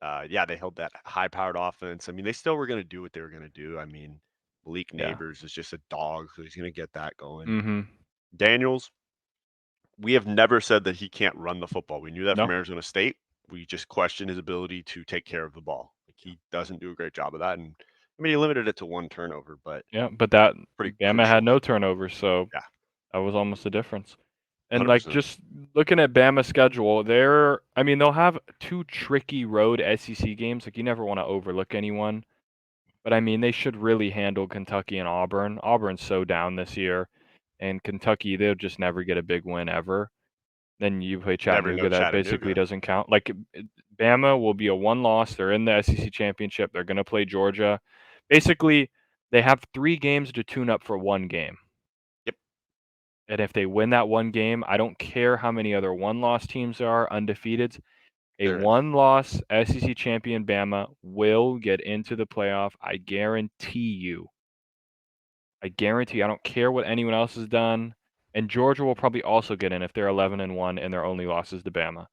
Yeah, they held that high-powered offense. I mean, they still were going to do what they were going to do. I mean, Malik Yeah. Neighbors is just a dog, so he's going to get that going. Mhm. Daniels, we have never said that he can't run the football. We knew that from No. Arizona State. We just questioned his ability to take care of the ball. Like, he doesn't do a great job of that. And I mean, he limited it to 1 turnover, but Yeah, but that pretty Bama had crucial. no turnovers, so Yeah, that was almost the difference. And, like, 100%. just looking at Bama's schedule, I mean, they'll have 2 tricky road SEC games, like, you never wanna overlook anyone, but, I mean, they should really handle Kentucky and Auburn. Auburn's so down this year, and Kentucky, they'll just never get a big win ever. Then you play Never know Chattanooga, that basically Chattanooga. doesn't count. Like, Bama will be a 1 loss, they're in the SEC championship, they're gonna play Georgia. Basically, they have 3 games to tune up for 1 game. Yep. And if they win that 1 game, I don't care how many other one-loss teams there are, undefeateds, a They're in. one-loss SEC champion Bama will get into the playoff, I guarantee you. I guarantee, I don't care what anyone else has done, and Georgia will probably also get in if they're 11-1 and their only loss is to Bama.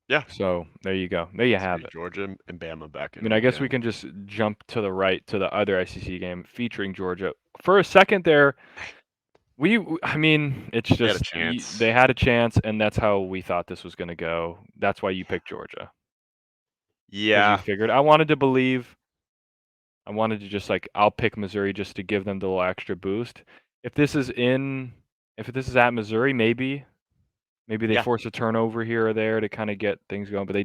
Yeah. So, there you go. There you have See it. Georgia and Bama back I in mean, it I guess we again. can just jump to the right to the other SEC game featuring Georgia. For a second there, I mean, it's They had a just chance. they had a chance, and that's how we thought this was gonna go. That's why you picked Georgia. 'cause you Yeah. figured I wanted to just, like, I'll pick Missouri just to give them the little extra boost. If this is in if this is at Missouri, maybe they Yeah. force a turnover here or there to kinda get things going, but they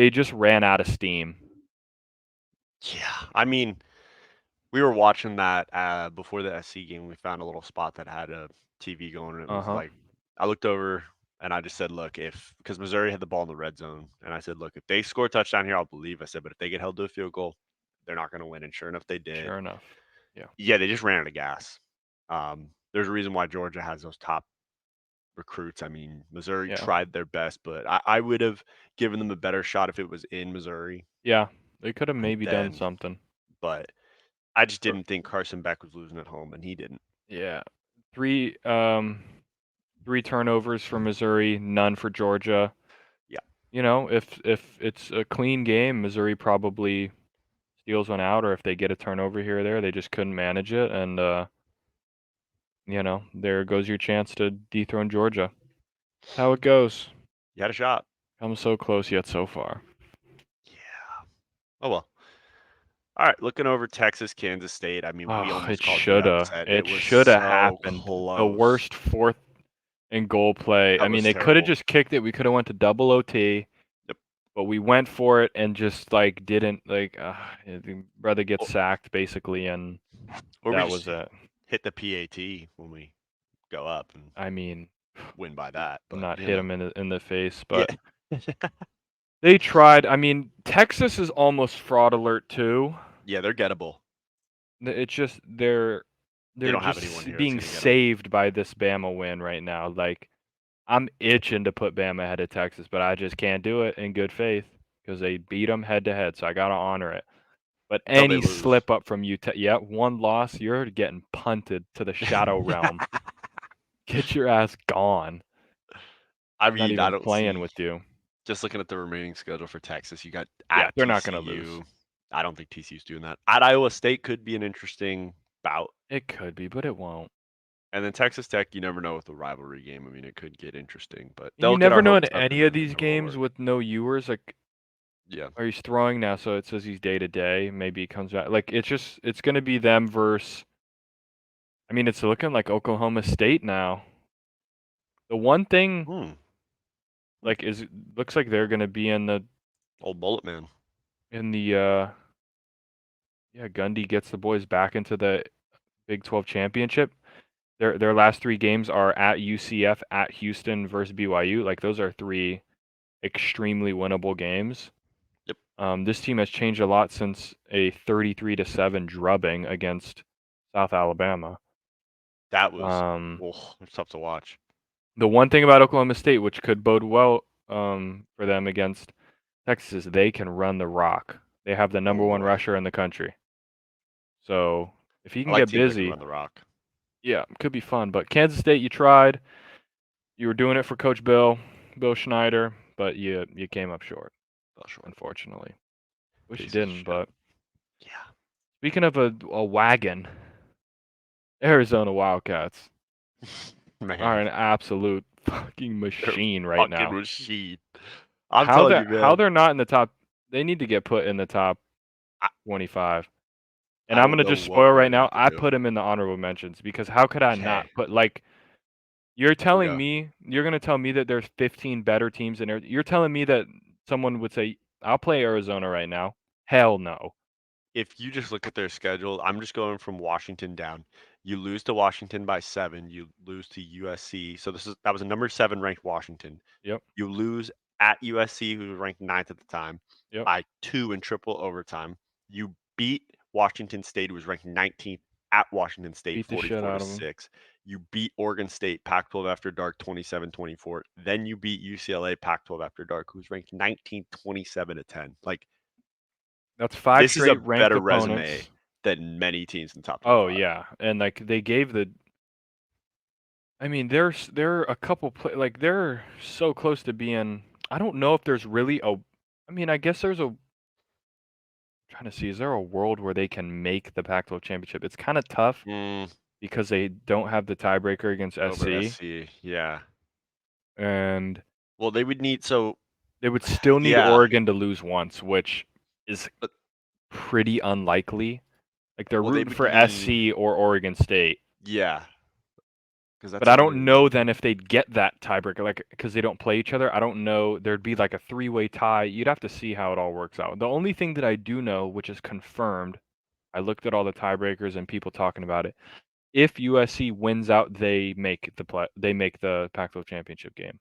just ran out of steam. Yeah. I mean, we were watching that, before the SC game. We found a little spot that had a TV going, and it was Uh-huh. like I looked over and I just said, "Look, if" because Missouri had the ball in the red zone, and I said, "Look, if they score a touchdown here, I'll believe." I said, "But if they get held to a field goal, they're not gonna win." And sure enough, they did. Sure enough. Yeah. Yeah, they just ran out of gas. There's a reason why Georgia has those top recruits. I mean, Missouri Yeah. tried their best, but I would have given them a better shot if it was in Missouri, Yeah. They coulda and maybe done then something. but I just Or didn't think Carson Beck was losing at home, and he didn't. yeah. 3, 3 turnovers for Missouri, none for Georgia. Yeah. You know, if it's a clean game, Missouri probably steals one out, or if they get a turnover here or there, they just couldn't manage it, and, there goes your chance to dethrone Georgia. That's how it goes. You had a shot. Come so close yet so far. Yeah. Oh, well. Alright, looking over Texas, Kansas State, I mean, we Oh, almost called the upset. It it was shoulda so happened. The close. worst 4th and goal play. I That mean, was they coulda terrible. just kicked it, we coulda went to double OT, Yep. but we went for it and just, like, didn't, like, the brother gets Or sacked basically, and or we that just was it. hit the PAT when we go up and I mean, win by that, but, not hit him in the face, Yeah. but they tried. I mean, Texas is almost fraud alert too. Yeah, they're gettable. It's just they're They they're don't have just anyone here that's being gonna get them. saved by this Bama win right now. Like, I'm itching to put Bama ahead of Texas, but I just can't do it in good faith because they beat them head to head, so I gotta honor it. But Till they any lose. slip up from Utah, yeah, one loss, you're getting punted to the shadow realm. Get your ass gone. I Not mean, I even don't playing see with you. just looking at the remaining schedule for Texas, you got Yeah, at they're not gonna lose. TCU. I don't think TCU's doing that. At Iowa State could be an interesting bout. It could be, but it won't. And then Texas Tech, you never know with the rivalry game. I mean, it could get interesting, but And you they'll get never our know in hopes up and any of then these move games forward. with no Ewers, like, Yeah. or he's throwing now, so it says he's day to day. Maybe he comes back. Like, it's gonna be them versus. I mean, it's looking like Oklahoma State now. The one thing, Hmm. like, is looks like they're gonna be Old Bullet Man. in the yeah, Gundy gets the boys back into the Big 12 championship. Their last 3 games are at UCF, at Houston versus BYU. Like, those are 3 extremely winnable games. Yep. This team has changed a lot since a 33-7 drubbing against South Alabama. That was Um, it's tough to watch. the one thing about Oklahoma State, which could bode well for them against Texas, is they can run the rock. They have the number Oh 1 boy. rusher in the country. So if he I can like get teams that can busy, run the rock. yeah, could be fun. But Kansas State, you tried. You were doing it for Coach Bill Schneider, but you came up short, Fell short. unfortunately. Wish you Piece of didn't, shit. but Yeah. speaking of a wagon, Arizona Wildcats are Man, an absolute fucking they're a machine right fucking now. machine. I'm telling you, How man. they're not in the top, they need to get put in the top I, 25. And I I'm don't gonna know just what spoil we're right gonna now, have to I do. put him in the honorable mentions because how could I not Okay. put, like, you're telling Yeah. me you're gonna tell me that there's 15 better teams in there. You're telling me that someone would say, "I'll play Arizona right now." Hell no. If you just look at their schedule, I'm just going from Washington down. You lose to Washington by 7. You lose to USC. So that was a number 7 ranked Washington. Yep. You lose at USC, who was ranked 9th at the time, Yep. by 2 in triple overtime. You beat Washington State, who was ranked 19th at Washington State, Beat the shit 44 to out of them. 6. You beat Oregon State, Pac-12 After Dark, 27-24. Then you beat UCLA, Pac-12 After Dark, who's ranked 19th, 27 to 10. Like, That's 5 this is a straight ranked better resume opponents. than many teams in the top Oh, 25. yeah, and, like, they gave the I mean, there are a couple like, they're so close to being I don't know if there's really a I mean, I guess there's a trying to see, is there a world where they can make the Pac-12 championship? It's kinda tough Mm, because they don't have the tiebreaker against over SC, SC, yeah. and Well, they would need so They would still need Yeah, Oregon to lose once, which is but pretty unlikely. Like, they're well, they rooting would for need SC or Oregon State. yeah, because But that's I a don't new know then if they'd get that tiebreaker, like, because they don't play each other. I don't know. There'd be like a three-way tie. You'd have to see how it all works out. The only thing that I do know, which is confirmed, I looked at all the tiebreakers and people talking about it. If USC wins out, they make the Pac-12 championship game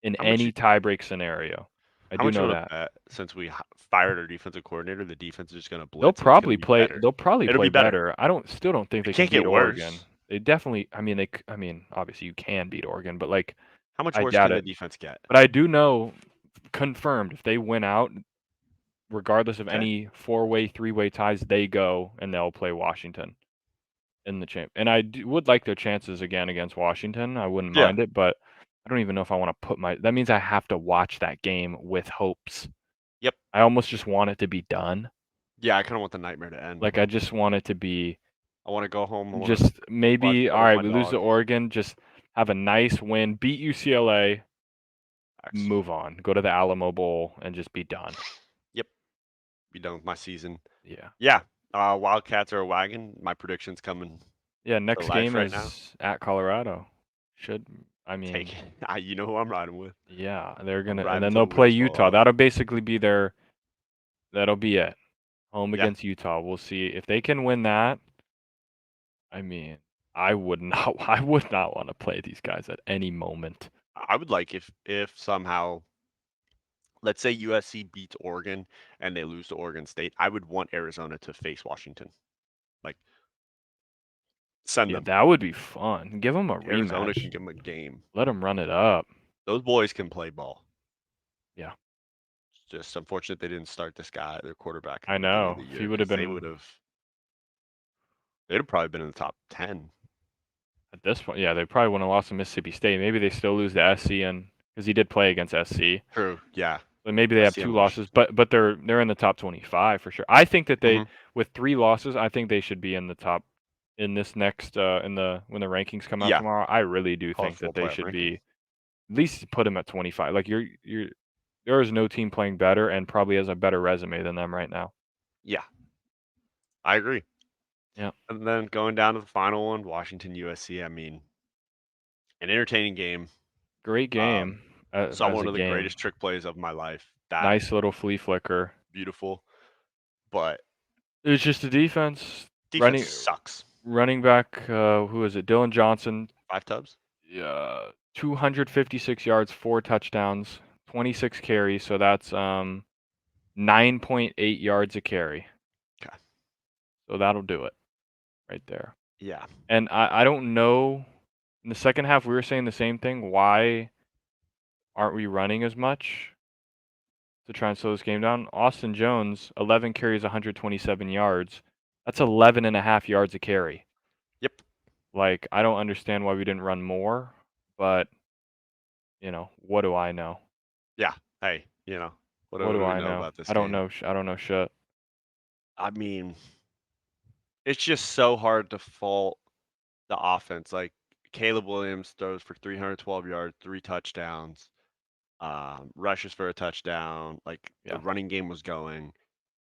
in how much any tiebreak scenario. I how do much know of a that. bet since we fired our defensive coordinator, the defense is just gonna They'll blitz and it's gonna probably be play better. they'll probably It'll play be better. better. Still don't think It they can can't get beat Oregon. worse. They definitely I mean, obviously you can beat Oregon, but, like, How much I worse doubt can the it. defense get? But I do know, confirmed, if they win out, regardless of Okay. any four-way, three-way ties, they go and they'll play Washington in the and I would like their chances again against Washington. I wouldn't Yeah. mind it, but I don't even know if I wanna put that means I have to watch that game with hopes. Yep. I almost just want it to be done. Yeah, I kinda want the nightmare to end. Like, I just want it to be I wanna go home, I wanna just watch maybe, bed with alright, my we lose to dog. Oregon, just have a nice win, beat UCLA, Facts. move on, go to the Alamo Bowl, and just be done. Yep. Be done with my season. Yeah. Yeah. Wildcats are a wagon. My prediction's coming Yeah, to next life game right now. is at Colorado. Should I Take mean, it. You know who I'm riding with. yeah, they're I'm gonna and riding then till they'll the play wheels fall Utah. off. That'll be it. Home Yeah. against Utah. We'll see if they can win that. I mean, I would not I would not wanna play these guys at any moment. I would like if somehow, let's say USC beats Oregon and they lose to Oregon State, I would want Arizona to face Washington. Like, send Yeah, them. that would be fun. Give them a Arizona can rematch. give them a game. Let them run it up. Those boys can play ball. Yeah, It's just unfortunate they didn't start this guy, their quarterback, at I the beginning of know. the If he year would have because been they'd have probably been in the top 10. at this point, yeah, they probably wouldn't have lost to Mississippi State. Maybe they still lose to SC and because he did play against SC. True. Yeah. But maybe they have SC 2 and losses, Washington. but they're in the top 25 for sure. I think that they Mhm. with 3 losses, I think they should be in the top in this next in the when the rankings come out Yeah. tomorrow. I really do College think football that they playoff should ranking. be at least put them at 25. Like you're there is no team playing better and probably has a better resume than them right now. Yeah. I agree. Yeah. And then going down to the final one, Washington USC. I mean, an entertaining game. Great Um, game saw as one a of the game. greatest trick plays of my life. That Nice little flea flicker. beautiful. But It's just the defense defense running sucks. running back who is it? Dylan Johnson. 5 tubs. Yeah, 256 yards, 4 touchdowns, 26 carries, so that's 9.8 yards a carry. Okay. So that'll do it right there. Yeah. And I don't know in the second half we were saying the same thing. Why aren't we running as much to try and slow this game down? Austin Jones, 11 carries, 127 yards. That's 11 and a half yards a carry. Yep. Like, I don't understand why we didn't run more, but what do I know? Yeah. Hey, what What do do we I know know? about this I don't game? know. I don't know shit. I mean, it's just so hard to fault the offense. Like Caleb Williams throws for 312 yards, 3 touchdowns, rushes for a touchdown. Like the Yeah. running game was going.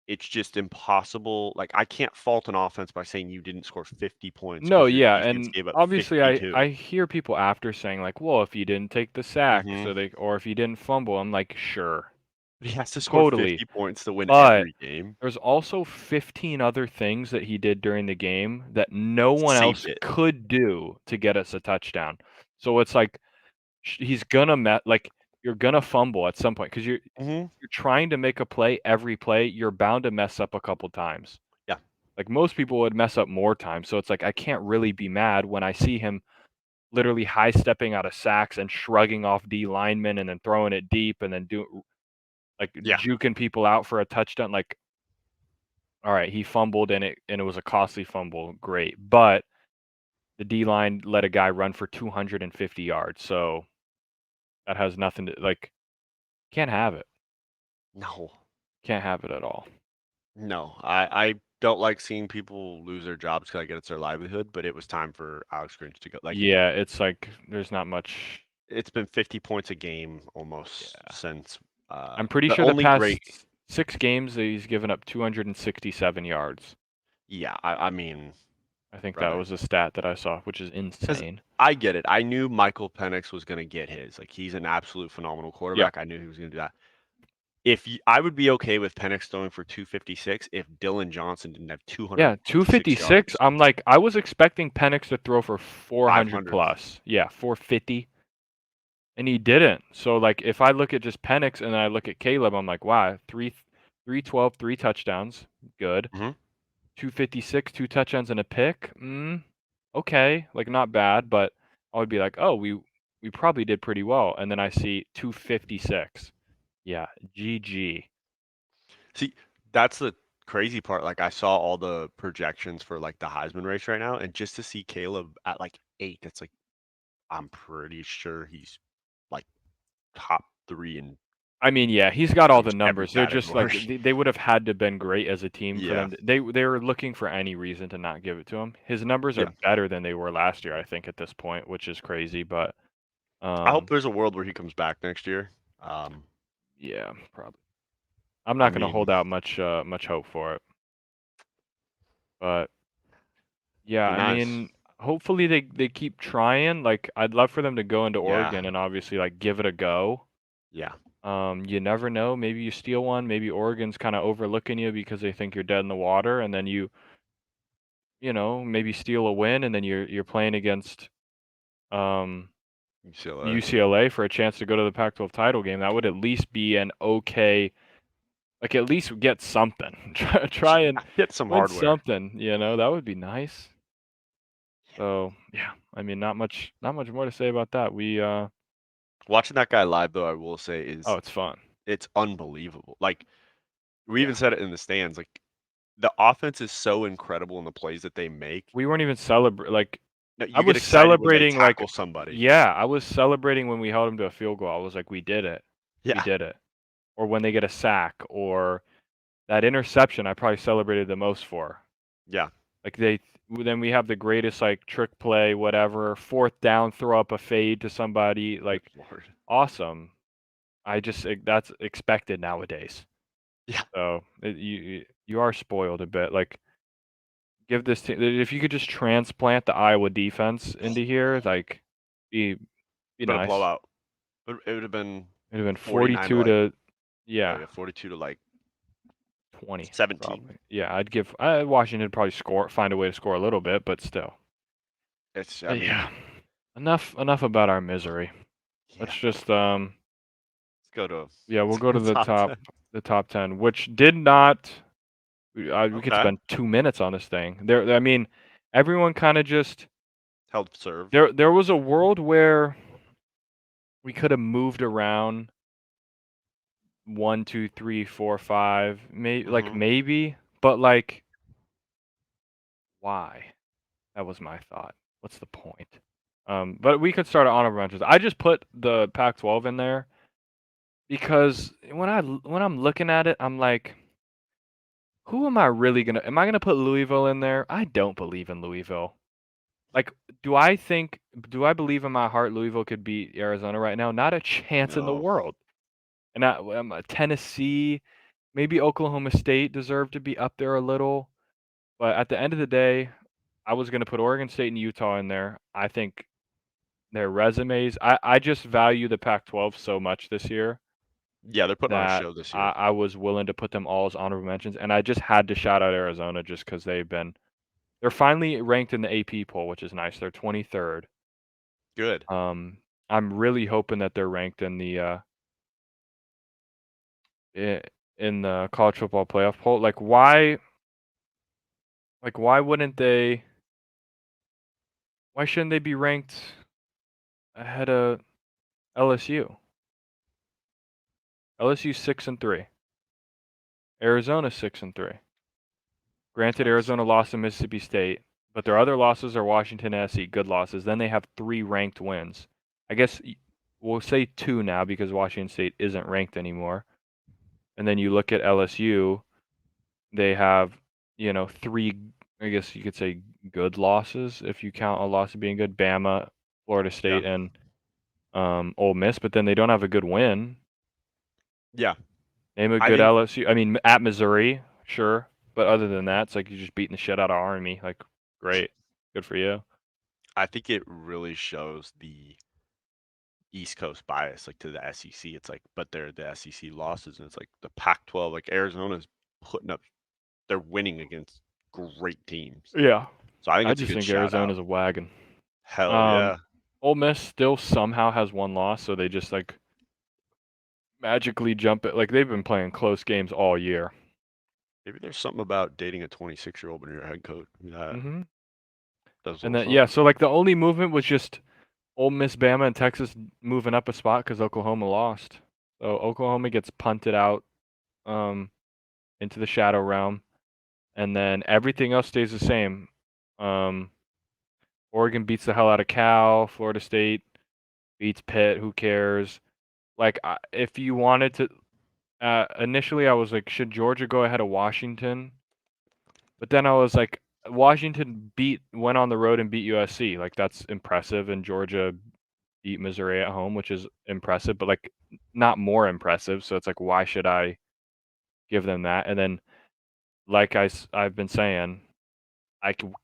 It's just impossible. Like I can't fault an offense by saying you didn't score 50 points No, because your yeah, defense and gave up obviously I 52. I hear people after saying like, "Well, if you didn't take the sack, Mm-hmm. or if you didn't fumble." I'm like, "Sure, He has to score totally." 50 points to win But every game. there's also 15 other things that he did during the game that no one Saved else it. could do to get us a touchdown. So it's like he's gonna like you're gonna fumble at some point because Mm-hmm. you're trying to make a play every play. You're bound to mess up a couple times. Yeah. Like, most people would mess up more times, so it's like, I can't really be mad when I see him literally high stepping out of sacks and shrugging off D linemen and then throwing it deep and then Yeah. juking people out for a touchdown, like, alright, he fumbled and it was a costly fumble, great, but the D line let a guy run for 250 yards, so that has nothing to like, can't have it. No. Can't have it at all. No. I don't like seeing people lose their jobs because I get it's their livelihood, but it was time for Alex Grinch to go. Like Yeah, it's like, there's not much it's been 50 points a game almost yeah. since I'm pretty The sure the only past great 6 games that he's given up 267 yards. yeah, I mean, I think that brother, was a stat that I saw, which is because insane. I get it. I knew Michael Penix was gonna get his. Like, he's an absolute phenomenal Yeah. quarterback. I knew he was gonna do that. I would be okay with Penix throwing for 256 if Dylan Johnson didn't have Yeah, 256 256, yards, I'm like, I was expecting Penix to throw for 400 500. plus. Yeah, 450, and he didn't. So, like, if I look at just Penix and then I look at Caleb, I'm like, wow, 312, 3 touchdowns, good. Hmm. 256, 2 touchdowns and a pick, okay, like, not bad, but I would be like, "Oh, we probably did pretty well," and then I see 256. Yeah, GG. See, that's the crazy part. Like, I saw all the projections for like the Heisman race right now, and just to see Caleb at like 8, it's like I'm pretty sure he's like top 3 in I mean, yeah, he's got pretty all the much every numbers. They're just like category. they would have had to been great as a team for Yeah, them. They were looking for any reason to not give it to him. His numbers are yeah. better than they were last year, I think, at this point, which is crazy. But I hope um, there's a world where he comes back next year. yeah, probably. I'm I not going to mean, hold out much hope for it. But yeah, be I nice. mean, hopefully they keep trying. Like, I'd love for them to go into Yeah, Oregon and obviously like give it a go. yeah. You never know. Maybe you steal one. Maybe Oregon's kind of overlooking you because they think you're dead in the water, and then maybe steal a win, and then you're playing against um, UCLA. UCLA for a chance to go to the Pac-12 title game. That would at least be an okay, like at least get something. Try and Get some win hardware. something. That would be nice. Yeah. So yeah, I mean, not much more to say about that. Watching that guy live though, I will say Oh, is it's fun. it's unbelievable. Like we even Yeah, said it in the stands. Like the offense is so incredible in the plays that they make. we weren't even celebrate like. No, I you get was excited when they celebrating like, tackle somebody. yeah, I was celebrating when we held him to a field goal. I was like, we did it. We Yeah, did it. Or when they get a sack or that interception, I probably celebrated the most for. yeah. Like then we have the greatest like trick play, whatever, fourth down, throw up a fade to somebody, Good like lord. awesome. That's expected nowadays. Yeah, So you are spoiled a bit. Like give this team if you could just transplant the Iowa defense into here, like be been a nice. blowout. It would have been It'd have been 49 to 42 like to yeah, yeah, 42 to like 20 17. probably. Yeah, I'd give Washington would probably find a way to score a little bit, but still. I mean, Yeah. Enough about our misery. yeah. Let's just Let's go to yeah, we'll go to the top top 10. the top 10, which did not we could Okay. spend 2 minutes on this thing. I mean, everyone kind of just Held serve. there was a world where we could have moved around 1, 2, 3, 4, 5, Hmm. maybe, but like why? That was my thought. What's the point? But we could start at honorable mentions. I just put the Pac-12 in there because when I'm looking at it, I'm like, who am I really gonna? Am I gonna put Louisville in there? I don't believe in Louisville. Like, do I believe in my heart Louisville could beat Arizona right now? Not a chance in the No. world. And Tennessee, maybe Oklahoma State deserve to be up there a little, but at the end of the day, I was gonna put Oregon State and Utah in there. I think their resumes. I just value the Pac-12 so much this year Yeah, they're putting on a that show this year. I was willing to put them all as honorable mentions, and I just had to shout out Arizona just because they're finally ranked in the AP poll, which is nice. They're 23rd. Good. I'm really hoping that they're ranked i- in the college football playoff poll. Why wouldn't they? Why shouldn't they be ranked ahead of LSU? LSU 6-3. Arizona 6-3. Granted, That's Arizona lost to Mississippi State, but their other losses are Washington and SC, good losses. Then they have 3 ranked wins. I guess we'll say 2 now because Washington State isn't ranked anymore. And then you look at LSU, they have, 3, I guess you could say good losses if you count a loss as being good, Bama, Florida yeah. State, and Ole Miss, but then they don't have a good win. Yeah, Name a I good think LSU. I mean, at Missouri, sure, but other than that, it's like you're just beating the shit out of Army. Like, great, good for you. I think it really shows the East Coast bias, like to the SEC. It's like, but they're the SEC losses, and it's like the Pac-12. Like Arizona's putting up, they're winning against great teams. Yeah, So I think I it's a just good think shout out. Arizona's a wagon. Hell Um, yeah. Ole Miss still somehow has one loss, so they just like magically jump it. Like they've been playing close games all year. Maybe there's something about dating a 26-year-old when you're a head coach that Hmm. does a And little then yeah, something. so like the only movement was just Ole Miss, Bama, and Texas moving up a spot because Oklahoma lost. So Oklahoma gets punted out um, into the shadow realm, and then everything else stays the same. Um, Oregon beats the hell out of Cal. Florida State beats Pitt. Who cares? Like, if you wanted to, initially I was like, should Georgia go ahead of Washington? But then I was like, Washington went on the road and beat USC. Like that's impressive, and Georgia beat Missouri at home, which is impressive, but like not more impressive. So it's like, why should I give them that? And then, like I've been saying,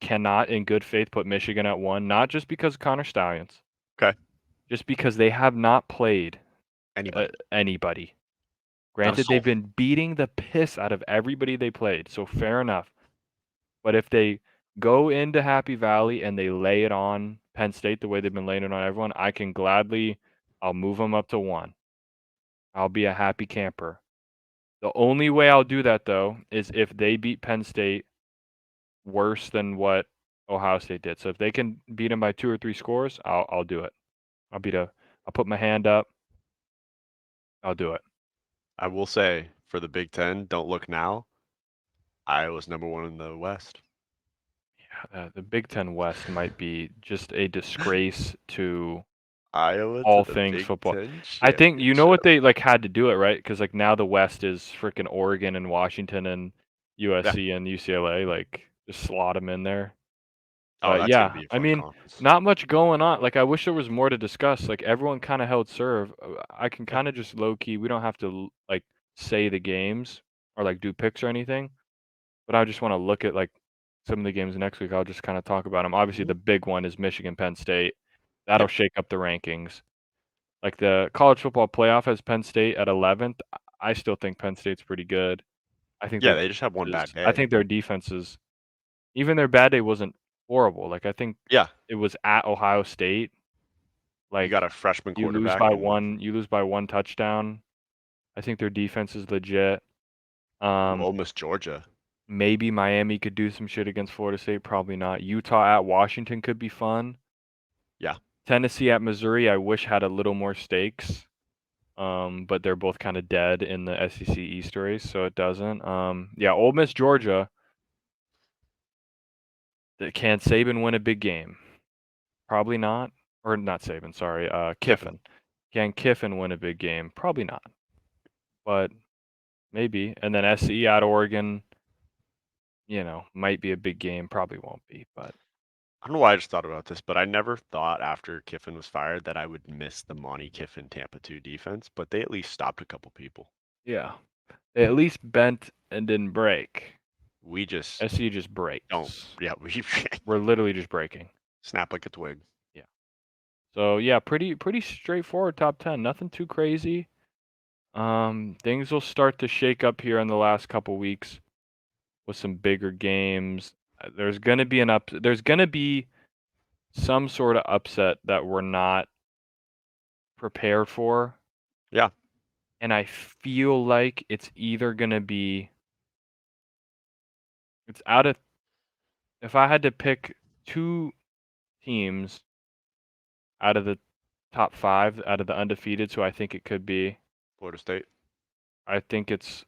cannot in good faith put Michigan at 1, not just because of Connor Stallions, Okay. just because they have not played Anybody. anybody. Not a Granted, they've soul. been beating the piss out of everybody they played, so fair enough. But if they go into Happy Valley and they lay it on Penn State the way they've been laying it on everyone, I'll move them up to 1. I'll be a happy camper. The only way I'll do that, though, is if they beat Penn State worse than what Ohio State did. So if they can beat them by 2 or 3 scores, I'll do it. I'll put my hand up. I'll do it. I will say for the Big Ten, don't look now. Iowa's #1 in the West. Yeah, the Big Ten West might be just a disgrace to Iowa to all the things Big football. Ten I think you know what championship. they like had to do it, right? Because like now the West is freaking Oregon and Washington and Yeah. USC and UCLA. Like just slot them in there. Oh, But that's gonna yeah, be a I fun mean, conference. not much going on. Like I wish there was more to discuss. Like everyone kind of held serve. I can Yeah. kind of just low key. We don't have to like say the games or like do picks or anything. But I just want to look at like some of the games next week. I'll just kind of talk about them. Obviously, Mhm. the big one is Michigan Penn State. That'll Yep. shake up the rankings. Like the college football playoff has Penn State at 11th. I still think Penn State's pretty good. I think Yeah, their they just have one bad I day. think their defense is even their bad day wasn't horrible. Like I think Yeah. it was at Ohio State. You got Like a freshman you lose quarterback by and you lose by 1 touchdown. I think their defense is legit. Ole Miss, Georgia. Maybe Miami could do some shit against Florida State, probably not. Utah at Washington could be fun. Yeah. Tennessee at Missouri, I wish had a little more stakes. But they're both kind of dead in the SEC East race, so it doesn't. Yeah, Ole Miss, Georgia. Can Saban win a big game? Probably not. Or not Saban, sorry. Kiffin. Kiffin. Can Kiffin win a big game? Probably not. But maybe. And then SC at Oregon, might be a big game. Probably won't be, but I don't know why I just thought about this, but I never thought after Kiffin was fired that I would miss the Monty Kiffin Tampa 2 defense, but they at least stopped a couple people. yeah. They at least bent and didn't break. We just SC just don't. breaks. Yeah, we We're literally just breaking. snap like a twig. Yeah. So yeah, pretty straightforward top 10. Nothing too crazy. Things will start to shake up here in the last couple weeks with some bigger games. There's gonna be some sort of upset that we're not prepared for, Yeah. and I feel like it's out of if I had to pick 2 teams out of the top 5 out of the undefeateds who I think it could be, Florida State. I think it's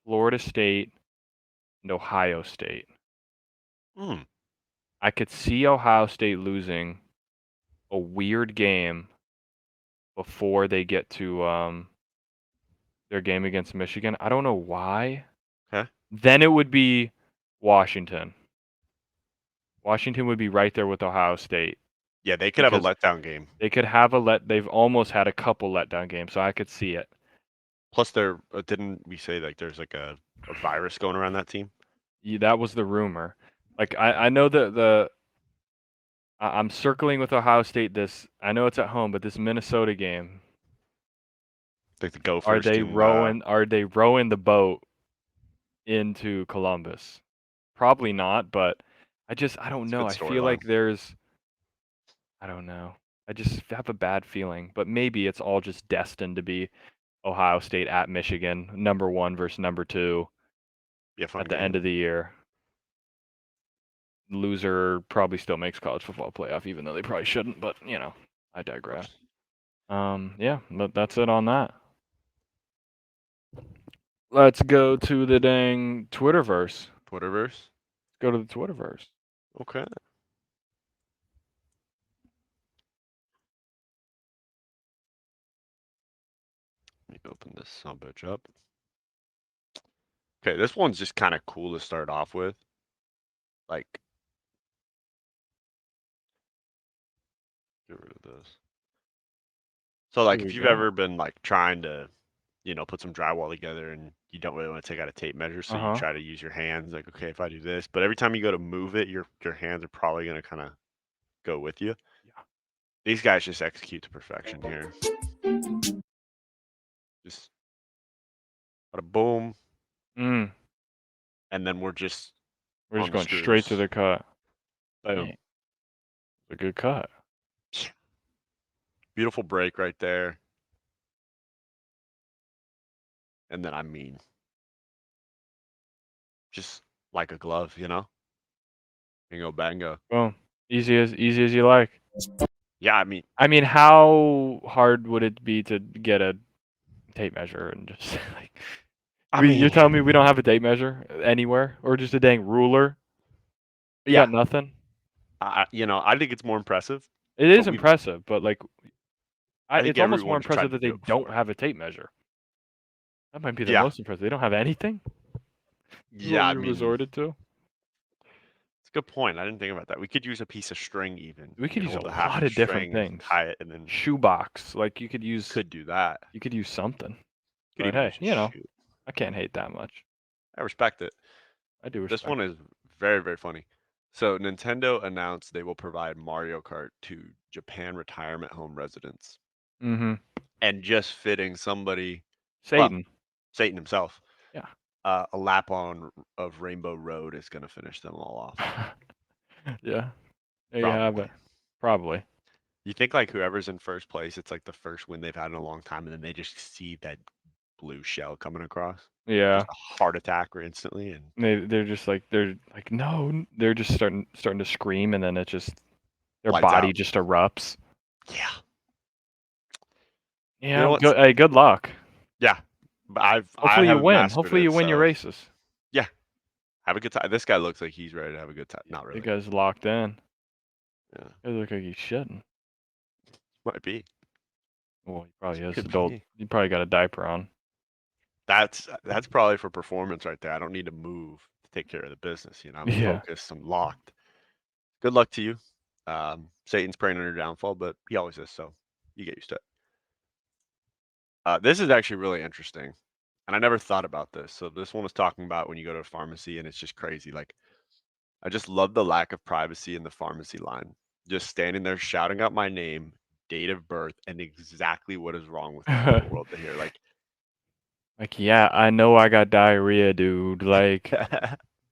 Florida State and Ohio State. Hmm. I could see Ohio State losing a weird game before they get to their game against Michigan. I don't know why. Okay. Then it would be Washington. Washington would be right there with Ohio State Yeah, they could have a because letdown game. they've almost had a couple letdown games, so I could see it. Plus, there didn't we say like there's like a virus going around that team? Yeah, that was the rumor. Like I know that I'm circling with Ohio State this. I know it's at home, but this Minnesota game, Like the Gophers can. Are they rowing the boat into Columbus? Probably not, but I don't It's a know. good I feel storyline. like I don't know. I just have a bad feeling, but maybe it's all just destined to be Ohio State at Michigan, number 1 versus number 2 Be a fun at the end game. of the year. Loser probably still makes college football playoff, even though they probably shouldn't, but I Of digress. course. Yeah, but that's it on that. Let's go to the dang Twitterverse. Twitterverse. Go to the Twitterverse. Okay. Let me open this subbitch up. Okay, this one's just kind of cool to start off with. Like, get rid of this. So, like, Here we if you've go. ever been like trying to, put some drywall together and you don't really want to take out a tape measure, so you Uh-huh. try to use your hands. Like, okay, if I do this, but every time you go to move it, your hands are probably gonna kind of go with you. Yeah. These guys just execute to perfection here. Just bada boom, Mm. and then we're just We're on just the going straight to screws. the cut. Boom. Dang, it's a good cut. Beautiful break right there. And then just like a glove, Bingo bango. Boom. Easy as you like. Yeah, I mean, how hard would it be to get a tape measure and just like I you're mean, telling me we don't have a tape measure anywhere or just a dang ruler? You yeah, got nothing? I think it's more impressive, It but is impressive, but like I think it's almost more everyone's tried impressive to that they do it don't before. have a tape measure. That might be the Yeah, most impressive. They don't have anything? Is what yeah, we resorted to? it's a good point. I didn't think about that. We could use a piece of string even. We You could could use a hold a half lot inch of different string and things. tie it, and then Shoebox. Like could do that. you could use something. Could But even hey, use a shoe. I can't hate that much. I respect it. I do This respect one is very, very funny. So Nintendo announced they will provide Mario Kart to Japan retirement home residents. it. Mhm. And just fitting somebody, well, Satan. Satan himself, Yeah. a lap on of Rainbow Road is going to finish them all off. Yeah. There you have Probably. it. Probably. You think like whoever's in first place, it's like the first win they've had in a long time, and then they just see that blue shell coming across, Yeah. just a heart attack instantly, and They're like no, they're just starting to scream and then it just their lights body out. just erupts. Yeah. You know Yeah, what? good luck. Yeah. But I Hopefully you haven't win. mastered Hopefully it, you win your so races. yeah. Have a good time. This guy looks like he's ready to have a good time. Yeah, Not the really. guy's locked in. Yeah. It look like he's shitting. Might be. Well, he probably is Could adult. be. He probably got a diaper on. That's probably for performance right there. I don't need to move to take care of the business. I'm Yeah. focused. I'm locked. Good luck to you. Satan's praying on your downfall, but he always is. So you get used to it. This is actually really interesting, and I never thought about this. So this one was talking about when you go to a pharmacy, and it's just crazy. Like I just love the lack of privacy in the pharmacy line. Just standing there shouting out my name, date of birth, and exactly what is wrong with me for the world to hear. Like, Like, yeah, I know I got diarrhea, dude. Like,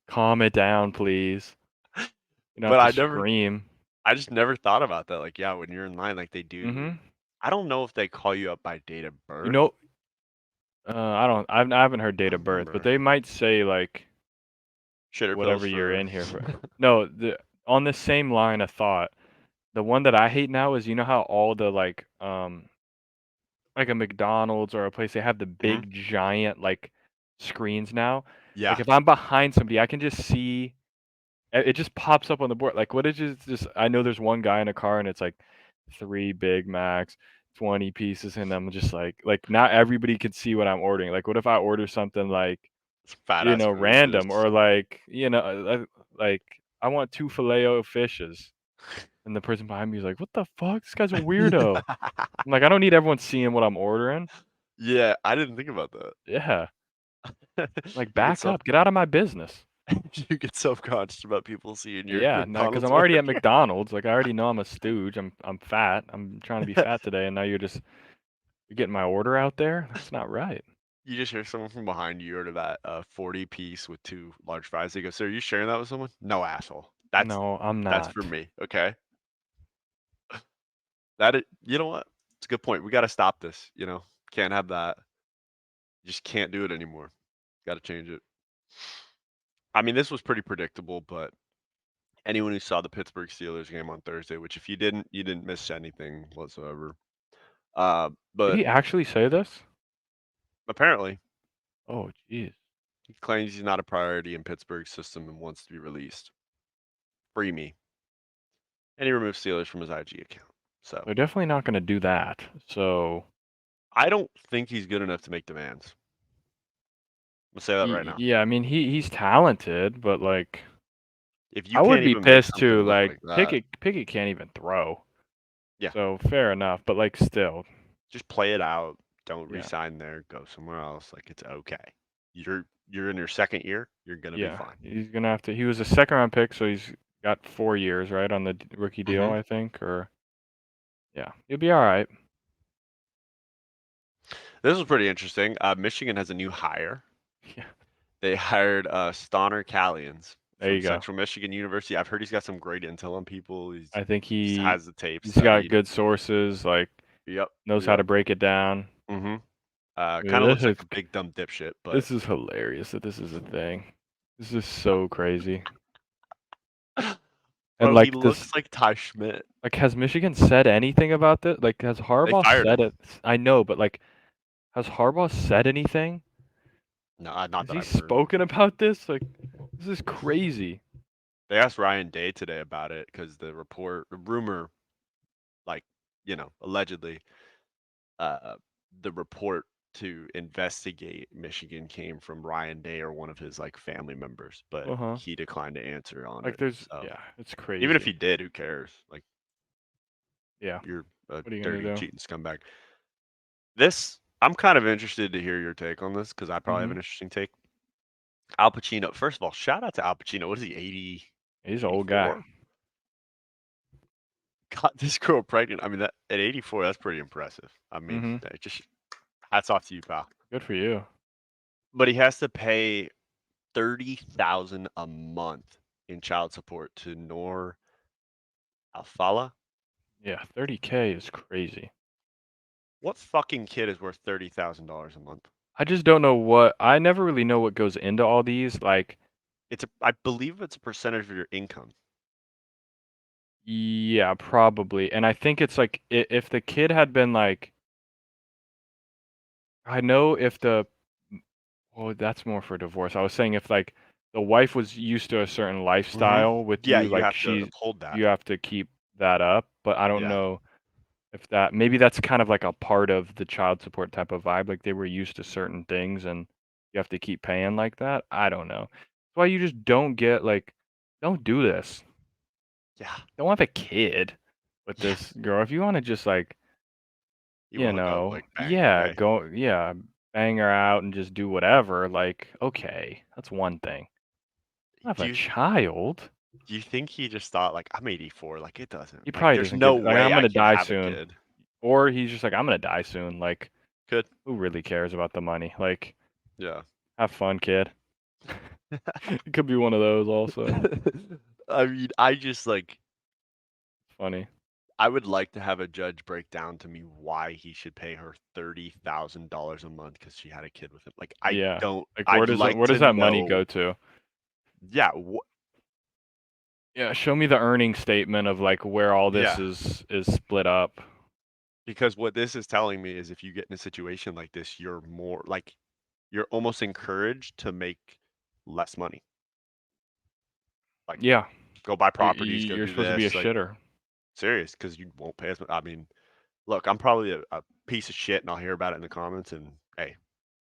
calm it down, please. You don't have but to I never scream. I just never thought about that. Like, yeah, when you're in line, like they do. Mhm. I don't know if they call you up by date of You birth. know, I haven't heard I date of don't birth, but remember. they might say like Shitter pills whatever you're for in here for. No, the on the same line of thought, the one that I hate now is how all the like a McDonald's or a place they have the Mhm. big giant like screens now. Like Yeah, if I'm behind somebody, I can just see it just pops up on the board. Like what is just I know there's one guy in a car and it's like 3 Big Macs, 20 pieces, and I'm just like not everybody can see what I'm ordering. Like what if I order something like, some fat ass random mooses. or like, like I want 2 filet fishes and the person behind me is like, "What the fuck? This guy's a weirdo." I'm like, "I don't need everyone seeing what I'm ordering." Yeah, I didn't think about that. Yeah, like, You get back self up, get out of my business. you get self-conscious about people seeing your Yeah, no, because 'cause McDonald's I'm already order. at McDonald's, like, I already know I'm a stooge, I'm fat, I'm trying to be fat today, and now you're getting my order out there? That's not right. You just hear someone from behind you order that 40 piece with 2 large fries. They go, "Sir, are you sharing that with someone?" "No, asshole. No, I'm That's for not. me, okay?" You know what? It's a good point. We gotta stop this, you know? Can't have that. You just can't do it anymore. Gotta change it. I mean, this was pretty predictable, but anyone who saw the Pittsburgh Steelers game on Thursday, which if you didn't, you didn't miss anything whatsoever. Did But he actually say this? apparently, Oh, jeez. he claims he's not a priority in Pittsburgh's system and wants to be released. Free me. And he removed Steelers from his IG account. So They're definitely not gonna do that, so I don't think he's good enough to make demands. I'm gonna say that right now. yeah, I mean, he's talented, but, like, If you I would can't be even make pissed too, something look like, like that, Pickett can't even throw, yeah, so fair enough, but, like, still, just play it out. Don't yeah, resign there. Go somewhere else. Like it's okay. You're in your second year. You're gonna be yeah, fine. he's gonna have to he was a second round pick, so he's got 4 years, right, on the rookie deal, Hmm. I think, or yeah, he'll be alright. This was pretty interesting. Michigan has a new hire. Yeah, They hired Stoner Callians there from you go. Central Michigan University. I've heard he's got some great intel on people. He's I think just has the tape he's got studied. good sources, like, Yep. knows how Yep. to break it down. Hmm. Yeah, Kind of looks like a big dumb dipshit, but this is hilarious that this is a thing. This is so crazy. And, bro, he like, this looks like Ty Schmidt. like, has Michigan said anything about this? Like, has They Harbaugh fired said him. it? I know, but, like, has Harbaugh said anything? No, not Has that he I've heard. spoken about this? Like, this is crazy. They asked Ryan Day today about it because the rumor, like, allegedly, uh, the report to investigate Michigan came from Ryan Day or one of his like family members, but Uh-huh. he declined to answer on Like, it. there's So yeah, it's even if crazy. he did, who cares? Like, Yeah. you're a What are you gonna dirty, do? cheating scumbag. I'm kind of interested to hear your take on this because I probably have Mhm. an interesting take. Al Pacino, first of all, shout out to Al Pacino. What is he, 80, He's an old guy. 84? Got this girl pregnant. I mean, that at 84, that's pretty impressive. I mean, Mhm. just hats off to you, pal. Good for you. But he has to pay 30,000 a month in child support to Noor Alfala. Yeah, 30K is crazy. What fucking kid is worth $30,000 a month? I just don't know what I never really know what goes into all these, like, I believe it's a percentage of your income. yeah, probably, and I think it's, like, I if the kid had been, like I know if the well, that's more for divorce. I was saying if, like, the wife was used to a certain Hmm. lifestyle with Yeah, you, you like, have to uphold that. you have to keep that up, but I don't Yeah. know if that maybe that's kind of like a part of the child support type of vibe, like, they were used to certain things and you have to keep paying like that? I don't know. That's why you just don't get, like, don't do this. Yeah. Don't have a kid with Yeah. this girl. If you wanna just, like, You hook up, like, bang. yeah, Hey, bang her out and just do whatever, like, okay, that's one thing. Have do a you child? do you think he just thought like I'm 84, like it doesn't He like probably there's doesn't no give like, way "I'm I gonna can die have a soon," kid? or he's just like, "I'm gonna die soon," like, Could. who really cares about the money? Like, Yeah. have fun, kid. It could be one of those also. I mean, I just like Funny. I would like to have a judge break down to me why he should pay her $30,000 a month because she had a kid with him. Like, I Yeah. don't. Like, I'd like where to does that money know. go to? Yeah, Yeah, show me the earning statement of, like, where all this yeah. is split up. Because what this is telling me is if you get in a situation like this, you're more like you're almost encouraged to make less money. Like, Yeah. go buy You properties, go you're do supposed to be a this. Like, shitter. serious, because you won't pay as much. I mean, look, I'm probably a piece of shit, and I'll hear about it in the comments. And hey,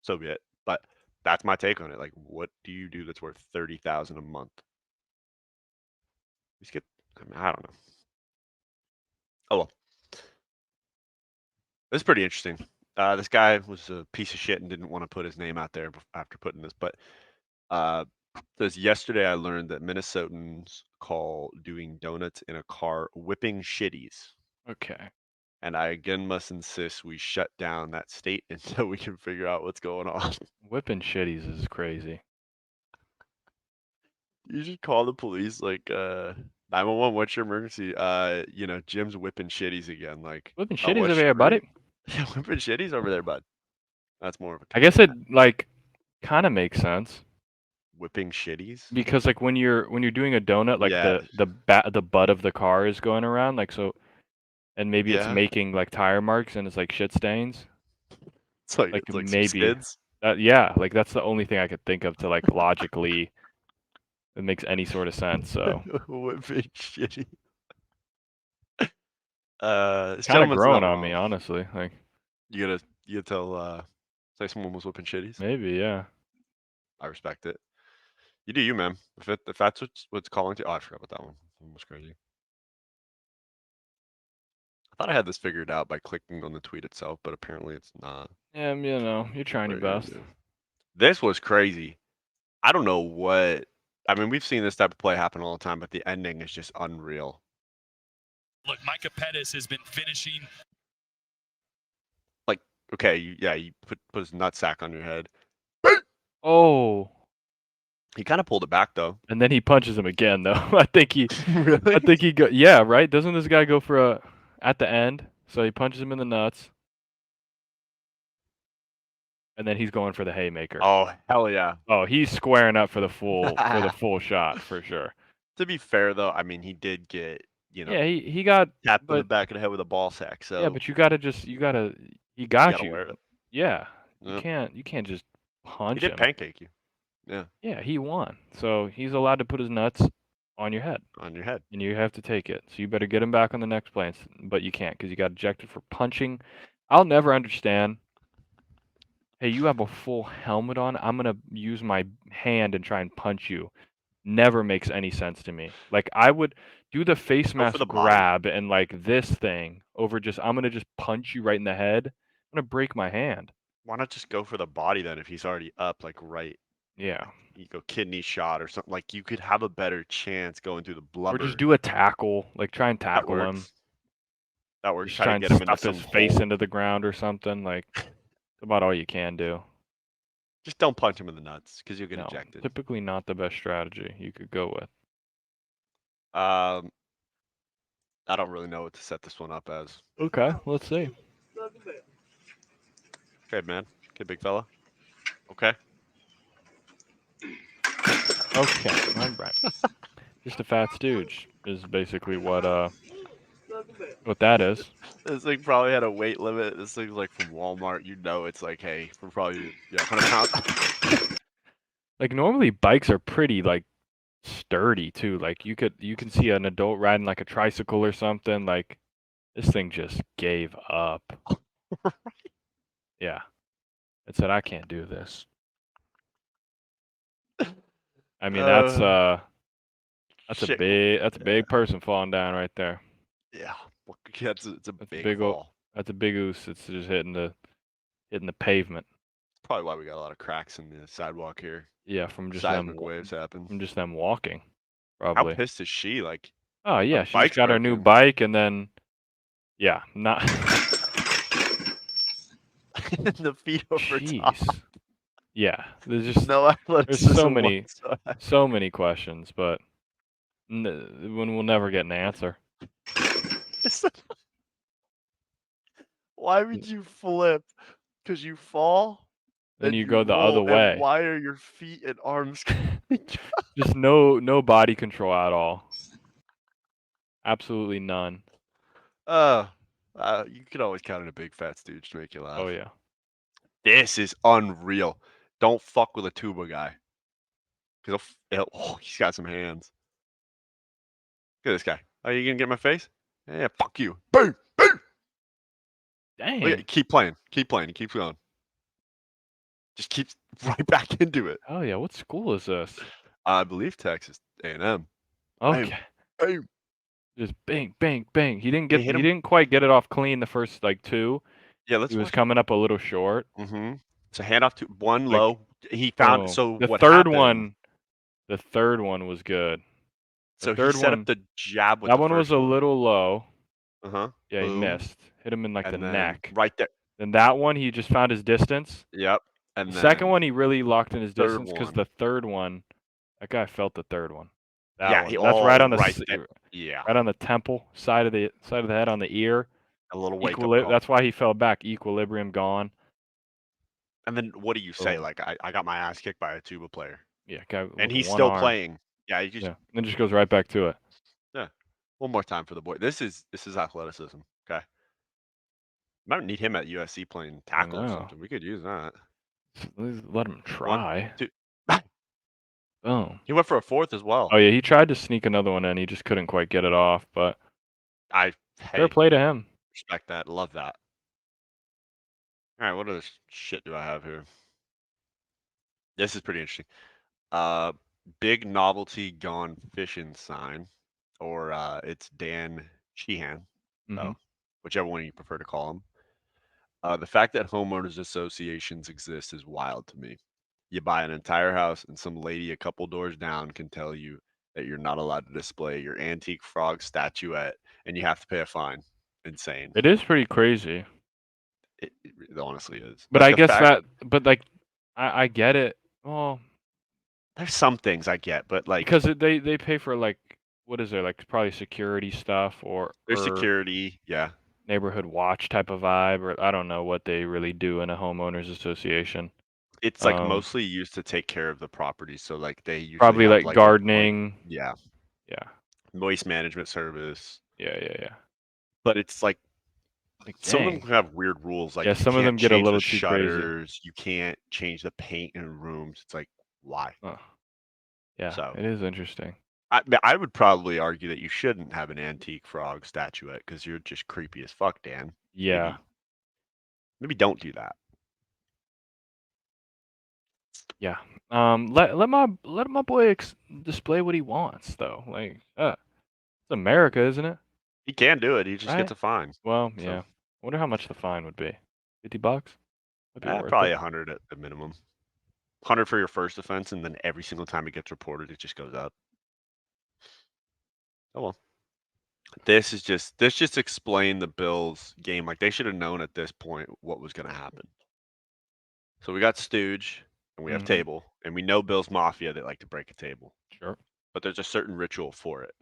so be it. But that's my take on it. Like, what do you do that's worth 30,000 a month? Just get. I mean, I don't know. Oh well, it's pretty interesting. This guy was a piece of shit and didn't want to put his name out there after putting this, but uh, says yesterday I learned that Minnesotans call doing donuts in a car whipping shitties. Okay. And I again must insist we shut down that state until we can figure out what's going on. Whipping shitties is crazy. You should call the police, like 911. What's your emergency? Jim's whipping shitties again. Like, Whipping oh, shitties what over here, buddy. street? Yeah, whipping shitties over there, bud. That's more of a I guess cat. it like kind of makes sense Whipping shitties. because like when you're doing a donut, like Yeah, the butt of the car is going around, like so, and maybe it's yeah. making like tire marks and it's like shit stains. It's like Like it's like some maybe skids. that, yeah, like that's the only thing I could think of to like logically it makes any sort of sense. So Whipping shitty. This kind of gentleman's growing not on me, wrong. honestly. Like You gotta tell say someone was whipping shitties. maybe, yeah. I respect it. You do you, man. If that's what's calling to. Oh, I forgot about that one. That was crazy. I thought I had this figured out by clicking on the tweet itself, but apparently it's not. Yeah, you're trying What your are you gonna best. do? This was crazy. I don't know what. I mean, we've seen this type of play happen all the time, but the ending is just unreal. Look, Micah Pettis has been finishing. Like, okay, you put his nutsack on your head. Oh, He kind of pulled it back though. and then he punches him again, though. I think he Really? go. Yeah, right. Doesn't this guy go for a at the end? So he punches him in the nuts, and then he's going for the haymaker. Oh hell yeah! Oh, he's squaring up for the full shot for sure. To be fair though, I mean he did get Yeah, he got, tapped on the but back of the head with a ball sack, yeah, so but he you got gotta you. wear it. Yeah, Yeah. you can't just He punch did him. pancake you. Yeah, Yeah, he won, so he's allowed to put his nuts on your head. on your head. And you have to take it. So you better get him back on the next plane, but you can't because you got ejected for punching. I'll never understand. Hey, you have a full helmet on. I'm gonna use my hand and try and punch you. Never makes any sense to me. Like I would do the face Go for mask the body. grab and like this thing over just I'm gonna just punch you right in the head. I'm gonna break my hand. Why not just go for the body then if he's already up, like right? Yeah. You go kidney shot or something. Like you could have a better chance going through the Or just blubber. do a tackle. Like try and That tackle him. works. That works. Just Try to try and get him into stuff his some face hole. into the ground or something. Like that's about all you can do. Just don't punch him in the nuts because you'll get No, ejected. typically not the best strategy you could go with. I don't really know what to set this one up as. Okay, let's see. Okay, man. Okay, big fella. Okay. Okay, all right. Just a fat stooge is basically what that is. This thing probably had a weight limit. This thing's like from Walmart. You know, it's like, hey, we're probably 100 pounds. Like normally bikes are pretty like sturdy too. Like you can see an adult riding like a tricycle or something. Like this thing just gave up. Yeah, it said I can't do this. I mean that's a Shit. big person falling down right there. Yeah, it's a That's a big big fall. that's a big oos. It's just hitting the pavement. Probably why we got a lot of cracks in the sidewalk here. Yeah, from just Seismic waves happen. them walking, How probably. pissed is she? Like, Oh her yeah, she just bike's got her new broken. bike and then, yeah, not. The feet over top. Jeez. Yeah, there's just No athleticism whatsoever. so many questions, but when we'll never get an answer. Why would you flip? Because you fall Then and you you go the other roll, and way. why are your feet and arms? Just no body control at all. Absolutely none. You could always count on a big fat stooge to make you laugh. Oh yeah. This is unreal. Don't fuck with a tuba guy. Cause he's got some hands. Look at this guy. Are you gonna get in my face? Yeah, fuck you. Boom, boom. Dang. Keep playing. Keep playing. He keeps going. Just keeps right back into it. Oh yeah. What school is this? I believe Texas A&M. Okay. Boom. Just bang, bang, bang. He hit him. didn't quite get it off clean the first like two. Yeah, let's He was watch. coming up a little short. Mm-hmm. So handoff to one Like, low. He found. boom. So The what third happened? the third one was good. The So he third set up one, the jab with that the one was first a one. little low. Uh-huh. Yeah, he Boom. missed. Hit him in like the And then neck. right there. Then that one, he just found his distance. Yep. The And second then one, he really locked in his third distance because one. the third one, that guy felt the third one. That Yeah, one. That's right on the right there. Yeah. right on the temple side of the head, on the ear. A little wake up call. That's why he fell back. Equilibrium gone. And then what do you say? Boom. Like I got my ass kicked by a tuba player. Yeah, guy And with he's one still arm. playing. Yeah, he just Yeah, then just goes right back to it. yeah. One more time for the boy. This is athleticism. Okay. Might need him at USC playing tackle or know. something. We could use that. Let him 1, try. 2. Boom. He went for a fourth as well. Oh yeah, he tried to sneak another one in. He just couldn't quite get it off. But fair Hey, play to him. respect that. Love that. All right, what other shit do I have here? This is pretty interesting. Big novelty gone fishing sign, or it's Dan Sheehan, Mhm. whichever one you prefer to call him. The fact that homeowners associations exist is wild to me. You buy an entire house, and some lady a couple doors down can tell you that you're not allowed to display your antique frog statuette, and you have to pay a fine. Insane. It is pretty crazy. It honestly is. But Like I the guess fact, but like, I get it. Well, there's some things I get, but like because they pay for like, what is there, like probably security stuff or there's security, yeah. neighborhood watch type of vibe, or I don't know what they really do in a homeowners association. It's like mostly used to take care of the property, so like they usually Probably have like like gardening. yeah, Yeah. waste management service. Yeah. But it's like Like, some of them dang. have weird rules, like Yeah, you some of can't them get a change the little too crazy. shutters, you can't change the paint in rooms. It's like why? Oh. Yeah, So it is interesting. I would probably argue that you shouldn't have an antique frog statuette because you're just creepy as fuck, Dan. Yeah. Maybe don't do that. Yeah. Let my boy display what he wants though. Like, it's America, isn't it? He can do it. He just Right? gets a fine. Well, So. yeah. Wonder how much the fine would be. $50? That'd be worth Probably it. 100 at the minimum. 100 for your first offense, and then every single time it gets reported, it just goes up. Oh well. This just explained the Bills game. Like they should have known at this point what was going to happen. So we got Stooge and we have table, and we know Bills Mafia, they like to break a table. Sure. But there's a certain ritual for it.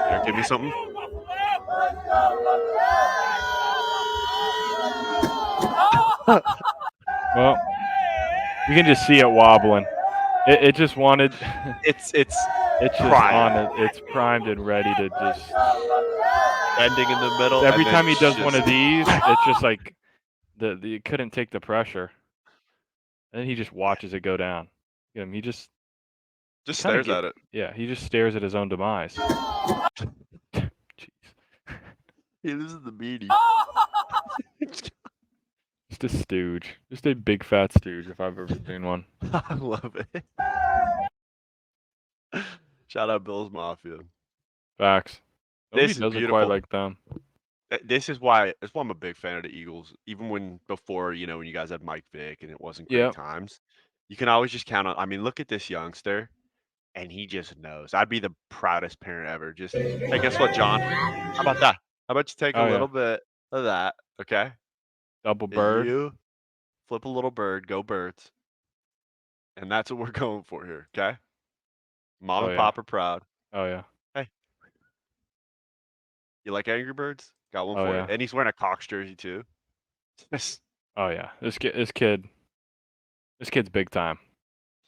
Here, give me something. Well, you can just see it wobbling. It just wanted. It's just primed. on it. It's primed and ready to just bending in the middle. Every time he does one of these, it's just like you couldn't take the pressure, and then he just watches it go down. You know, he just stares at it. Yeah, he just stares at his own demise. Jeez. He loses the beanie. Just a stooge. Just a big fat stooge if I've ever seen one. I love it. Shout out Bills Mafia. Facts. Nobody This does is it quite beautiful. like them. This is why I'm a big fan of the Eagles. Even when before, you know, when you guys had Mike Vick and it wasn't great times, you can always just count on. I mean, look at this youngster, and he just knows. I'd be the proudest parent ever. Just hey, guess what, John? How about that? How about you take a little bit of that, okay? Double bird. You flip a little bird, go birds, and that's what we're going for here, okay? Mom and Pop are proud. Oh yeah. Hey, you like Angry Birds? Got one Oh, for yeah. you. And he's wearing a Cox jersey too. Oh yeah. This kid's big time.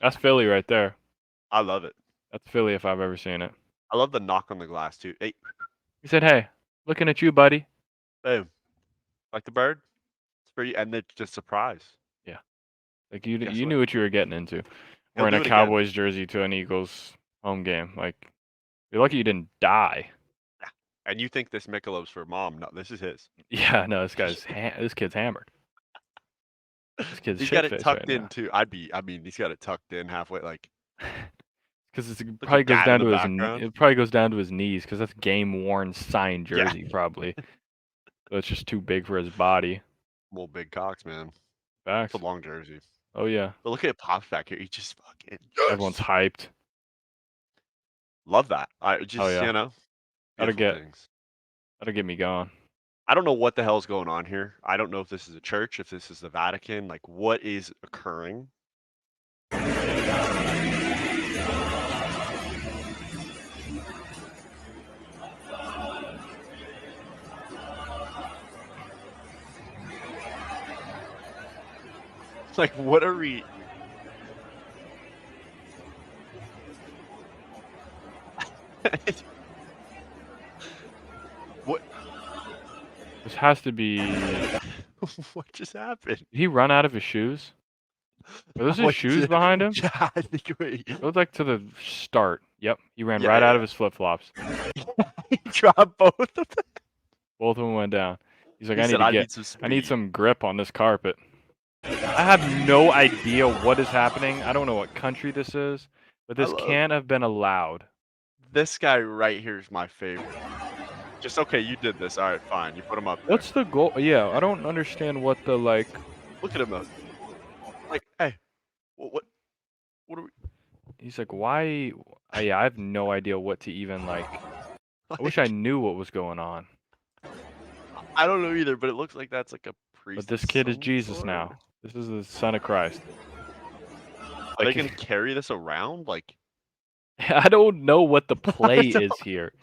That's Philly right there. I love it. That's Philly if I've ever seen it. I love the knock on the glass too. Hey. He said, "Hey, looking at you, buddy." Boom. Like the bird? It's for you. And it's just surprise. Yeah. Like you knew what you were getting into. Wearing a Cowboys jersey to an Eagles home game. Like, you're lucky you didn't die. Yeah. And you think this Michelob's for mom? No, this is his. Yeah, no, this kid's hammered. This kid's he's got it tucked right in now. too. He's got it tucked in halfway. Like Because it Look probably at goes Dad down in to the his background. it probably goes down to his knees because that's game-worn signed Yeah. jersey probably. So it's just too big for his body. Well, big cocks, man. It's Facts. a long jersey. Oh yeah. But look at Pops back here. He just fucking Everyone's hyped. love that. I Oh just yeah. beautiful things. That'll get me going. I don't know what the hell's going on here. I don't know if this is a church, if this is the Vatican. Like, what is occurring? Like, what are we? What? This has to be. What just happened? Did he run out of his shoes? Are those his What shoes did- behind him? Yeah, I think wait. It was like to the start. Yep. He ran Yeah, right out of yeah. his flip-flops. He dropped both of them. Both of them went down. He's like, He said, I need some grip on this carpet. I have no idea what is happening. I don't know what country this is, but this can't have been allowed. This guy right here is my favorite. Just okay, you did this. All right, fine. You put him up there. What's the goal? Yeah, I don't understand what the like. Look at him though. Like, hey, what are we? He's like, why? Yeah, I have no idea what to even like. I wish I knew what was going on. I don't know either, but it looks like that's like a priest. But this kid is Jesus now. This is the Son of Christ. Are they gonna carry this around? Like, I don't know what the play is here.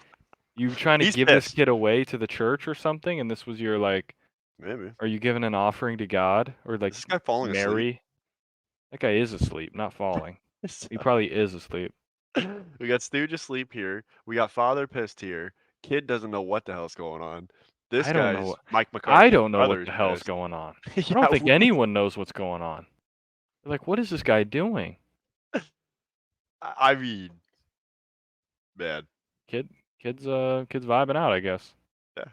You trying to give this pissed. kid away to the church or something, and this was your like. Maybe. Are you giving an offering to God or like This guy falling Mary? asleep. That guy is asleep, not falling. He probably is asleep. We got Stooge asleep here. We got Father pissed here. Kid doesn't know what the hell's going on. This I don't guy's know. Mike McCarthy. I don't know what the hell's pissed. going on. Yeah, I don't think anyone knows what's going on. They're like, what is this guy doing? I mean, man. Kids vibing out, I guess. Yeah.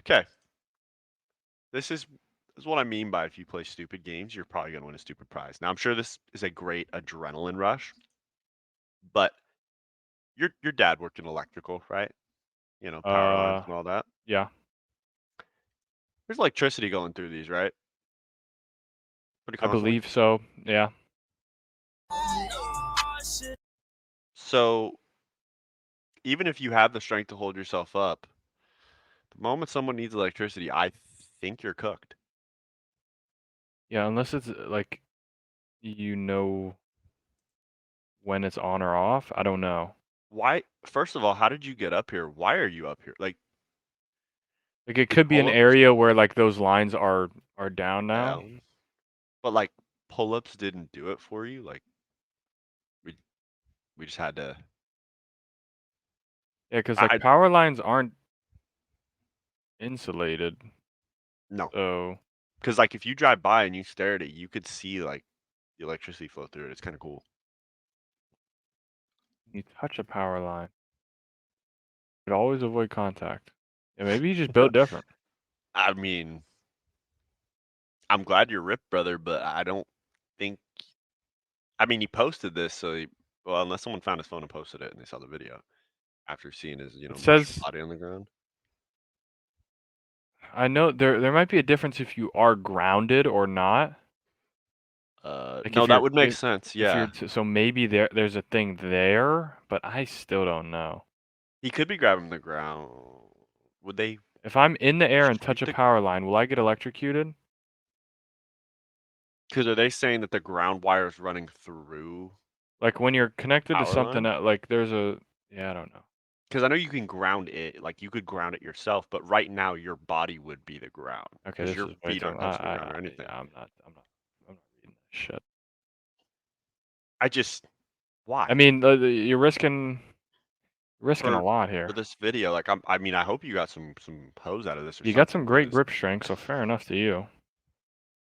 Okay. This is what I mean by if you play stupid games, you're probably gonna win a stupid prize. Now I'm sure this is a great adrenaline rush, but your dad worked in electrical, right? You know, power lines and all that. Yeah. There's electricity going through these, right? Pretty I constantly. believe so. Yeah. So even if you have the strength to hold yourself up, the moment someone needs electricity, I think you're cooked. Yeah, unless it's like you know when it's on or off. I don't know. Why? First of all, how did you get up here? Why are you up here? Like it could be an pull-ups? area where like those lines are down now. Down. But like pull-ups didn't do it for you. Like we just had to. Yeah, because like power lines aren't insulated. No. So. Because like if you drive by and you stare at it, you could see like the electricity flow through it. It's kind of cool. You touch a power line. But always avoid contact. Yeah, maybe you just built different. I mean, I'm glad you're ripped, brother, but I don't think. I mean, he posted this, so well, unless someone found his phone and posted it, and they saw the video after seeing his, It says body on the ground. I know there might be a difference if you are grounded or not. Like no, that would make sense. Yeah. So maybe there's a thing there, but I still don't know. He could be grabbing the ground. Would they? If I'm in the air and touch a power line, will I get electrocuted? Because are they saying that the ground wire is running through? Like when you're connected to something that, like there's a I don't know. Because I know you can ground it, like you could ground it yourself, but right now your body would be the ground. Okay, because your feet aren't touching the ground or anything. Yeah, I'm not reading that shit. Why? I mean, you're risking a lot here. For this video, like I mean, I hope you got some hose out of this. Or you got some great grip strength, so fair enough to you.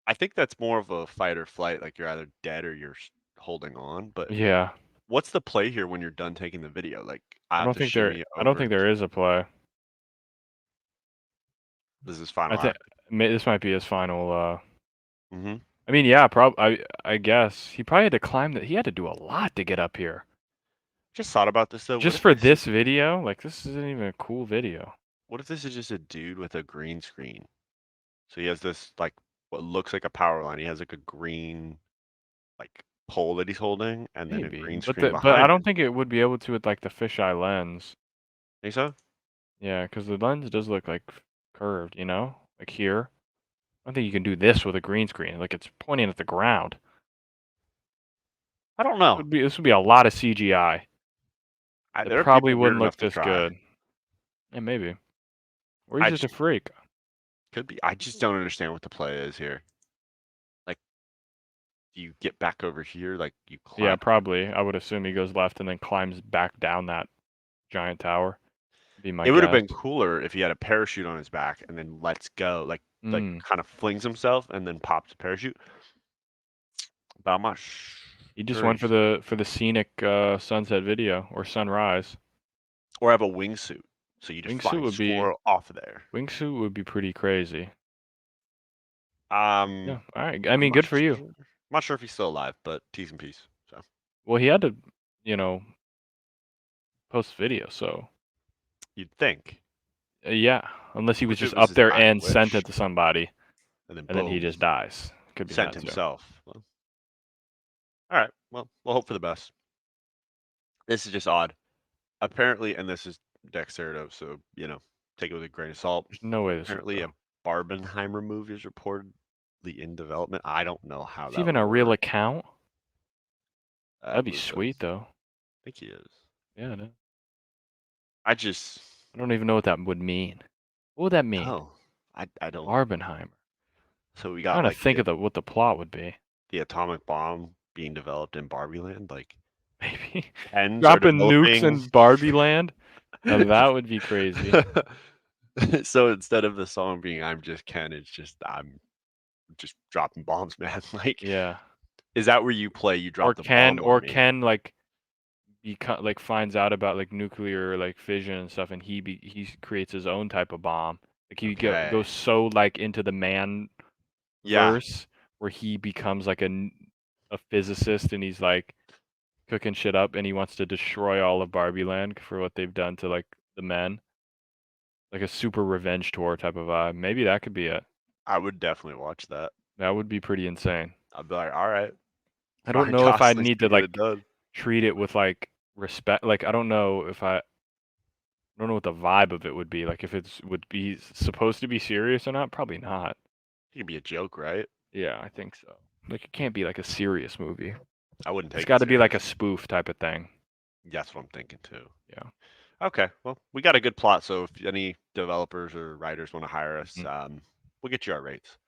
I think that's more of a fight or flight. Like you're either dead or you're holding on. But yeah, what's the play here when you're done taking the video? Like I don't think there is a play. This is final. This might be his final. Mm-hmm. I mean, yeah, I guess he probably had to climb that. He had to do a lot to get up here. Just thought about this though. Just for this video, like this isn't even a cool video. What if this is just a dude with a green screen? So he has this like what looks like a power line. He has like a green like pole that he's holding, and then a Maybe, green but screen I behind don't him. think it would be able to with like the fisheye lens. Think so? Yeah, because the lens does look like curved, you know, like here. I don't think you can do this with a green screen. Like it's pointing at the ground. I don't know. This would be a lot of CGI. It There are probably people weird wouldn't look enough to this try. good. Yeah, maybe. Or he's I just a just freak. could be. I just don't understand what the play is here. Like, do you get back over here? Like you climb? Yeah, probably. I would assume he goes left and then climbs back down that giant tower. Be my It would have guess. been cooler if he had a parachute on his back and then lets go, like Mm. kind of flings himself and then pops the parachute. But I'm not He just sure. went for the scenic sunset video or sunrise. Or have a wingsuit, so you just fly Wingsuit and would be squirrel off of there. wingsuit would be pretty crazy. Yeah. All right. I mean, good for you. I'm not sure if he's still alive, but T's and P's. So Well, he had to, you know, post video, so you'd think. yeah. Unless he was If it just was up his there dying and sent wish, it to somebody, and then and then he boom, just dies. Could be sent that too. himself. Well, all right. Well, we'll hope for the best. This is just odd. Apparently, and this is Dexerto, so take it with a grain of salt. There's no way this would Apparently, go. a Barbenheimer movie is reportedly in development. I don't know how It's that even would a real work. account. I That'd be believe so. sweet, though. I think he is. Yeah, it is. I don't even know what that would mean. What would that mean? No, I don't. Barbenheimer. So we I'm got trying to like think of what the plot would be. the atomic bomb being developed in Barbie Land, like Maybe Hens are dropping nukes developing. in Barbie Land. Now that would be crazy. So instead of the song being "I'm just Ken," it's just I'm just dropping bombs, man. Like, Yeah. is that where you play? You drop Or the bomb on me. Ken like finds out about like nuclear like fission and stuff, and he creates his own type of bomb. Like he Okay. goes so like into the man Yeah, verse where he becomes like a physicist, and he's like cooking shit up, and he wants to destroy all of Barbie Land for what they've done to like the men. Like a super revenge tour type of vibe. Maybe that could be it. I would definitely watch that. That would be pretty insane. I'd be like, all right. I don't Ryan know if I'd Gosling's need to gonna get like it done. treat it with like respect. Like I don't know what the vibe of it would be. Like if would be supposed to be serious or not. Probably not. It could be a joke, right? Yeah, I think so. Like it can't be like a serious movie. I wouldn't take It's it got to be like a serious. spoof type of thing. That's what I'm thinking too. Yeah. Okay, well, we got a good plot, so if any developers or writers want to hire us, we'll get you our rates.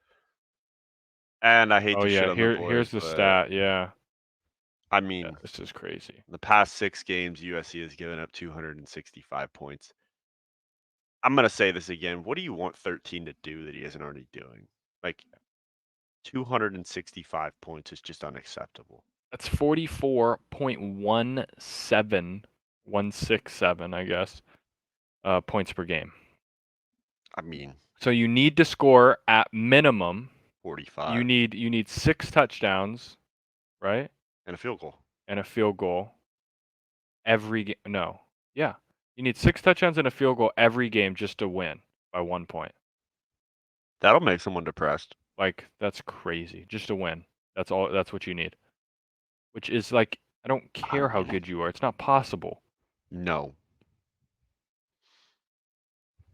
And I hate Oh to shit yeah, on the boys, here's the but stat. Yeah. I Yeah, mean, this is crazy. the past 6 games, USC has given up 265 points. I'm gonna say this again. What do you want 13 to do that he isn't already doing? Like 265 points is just unacceptable. That's 44.17167, I guess, points per game. I mean, So you need to score at minimum 45 you need 6 touchdowns, right? and a field goal. And a field goal every game. No. Yeah. You need 6 touchdowns and a field goal every game just to win by 1 point. That'll make someone depressed. Like that's crazy. Just to win. That's what you need. Which is like I don't care how good you are. It's not possible. No.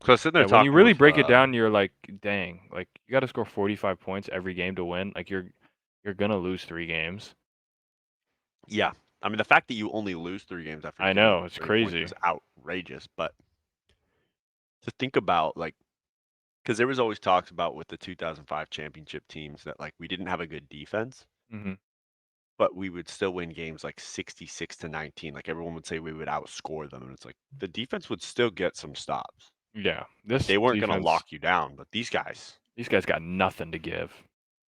So sitting there Yeah, when you talking really with, break it down, you're like, dang, like you got to score 45 points every game to win. Like you're gonna lose 3 games. Yeah, I mean the fact that you only lose 3 games after I giving know up it's 30 points crazy. is outrageous. But to think about, like, because there was always talks about with the 2005 championship teams that like we didn't have a good defense, Hmm. but we would still win games like 66-19. Like everyone would say we would outscore them, and it's like the defense would still get some stops. Yeah, They weren't going to lock you down, but these guys got nothing to give.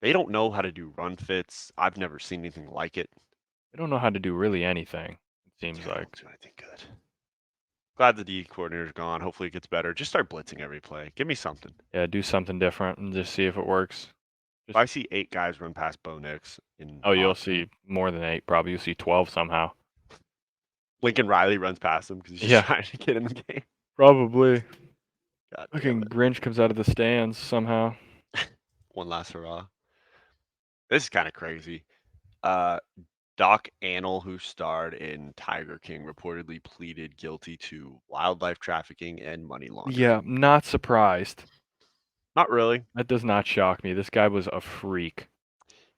they don't know how to do run fits. I've never seen anything like it. They don't know how to do really anything. It seems They like. don't do anything good. Glad the D coordinator's gone. Hopefully it gets better. Just start blitzing every play. Give me something. Yeah, do something different and just see if it works. If I see 8 guys run past Bo Nix in Oh, you'll option, see more than 8. Probably you'll see 12 somehow. Lincoln Riley runs past him because he's just Yeah. trying to get in the game. Probably. God damn Fucking it. Grinch comes out of the stands somehow. One last hurrah. This is kind of crazy. Doc Annell, who starred in Tiger King, reportedly pleaded guilty to wildlife trafficking and money laundering. Yeah, not surprised. Not really. That does not shock me. This guy was a freak.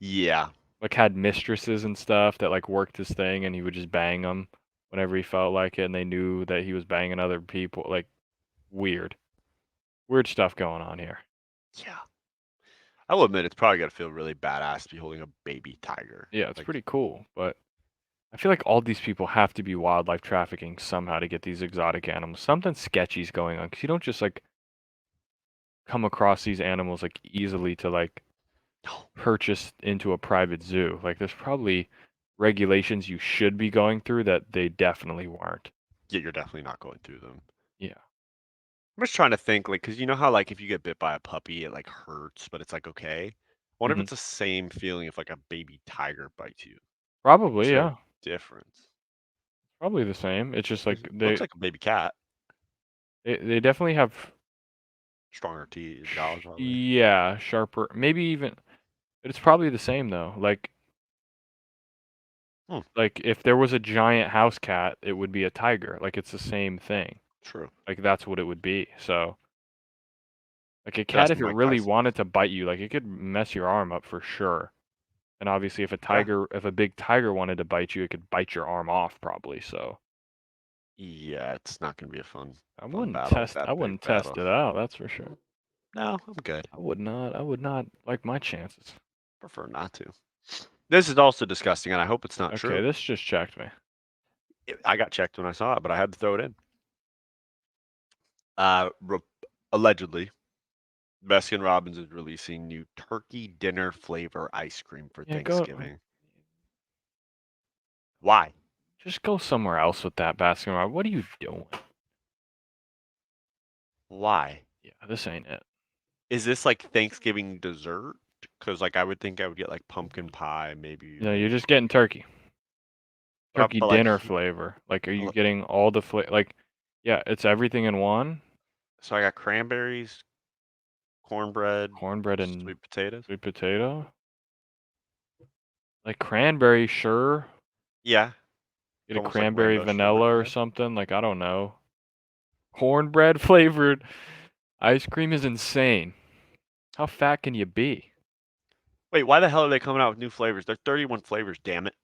Yeah. Like, had mistresses and stuff that, like, worked his thing, and he would just bang them whenever he felt like it, and they knew that he was banging other people. Like, weird. Weird stuff going on here. Yeah. I will admit, it's probably got to feel really badass to be holding a baby tiger. Yeah, it's Like, pretty cool, but I feel like all these people have to be wildlife trafficking somehow to get these exotic animals. Something sketchy's going on, because you don't just, like, come across these animals, like, easily to, like, no. purchase into a private zoo. Like, there's probably regulations you should be going through that they definitely weren't. Yeah, you're definitely not going through them. Yeah. I'm just trying to think, like, because you know how, like, if you get bit by a puppy, it, like, hurts, but it's, like, okay? I wonder if Mhm. it's the same feeling if, like, a baby tiger bites you. Probably, Is there a yeah. difference? Probably the same. It's just like It looks like a baby cat. they definitely have Stronger teeth, jaws, probably. yeah, sharper, maybe even it's probably the same though. Hmm. Like if there was a giant house cat, it would be a tiger. Like it's the same thing. True. Like that's what it would be. So like a Could ask cat if it Mike really Tyson. wanted to bite you, like it could mess your arm up for sure. And obviously if a big tiger wanted to bite you, it could bite your arm off probably. So Yeah, it's not going to be a fun I battle. I wouldn't test it out, that's for sure. No, I'm good. I would not like my chances. Prefer not to. This is also disgusting, and I hope it's not Okay, true. this just checked me. I got checked when I saw it, but I had to throw it in. Allegedly, Baskin Robbins is releasing new turkey dinner flavor ice cream for Yeah, Thanksgiving. Why? just go somewhere else with that basketball. What are you doing? Why? Yeah, this ain't it. Is this like Thanksgiving dessert? Because like I would think I would get like pumpkin pie, maybe. No, you're just getting turkey. Turkey But, like, dinner flavor. Like, are you look- getting all the like? Yeah, it's everything in one. So I got cranberries, cornbread And sweet potatoes. sweet potato. Like cranberry, sure. Yeah, Get a almost like cranberry rainbow vanilla or shortbread. something. Like I don't know. Cornbread flavored ice cream is insane. How fat can you be? Wait, why the hell are they coming out with new flavors? They're 31 flavors, damn it.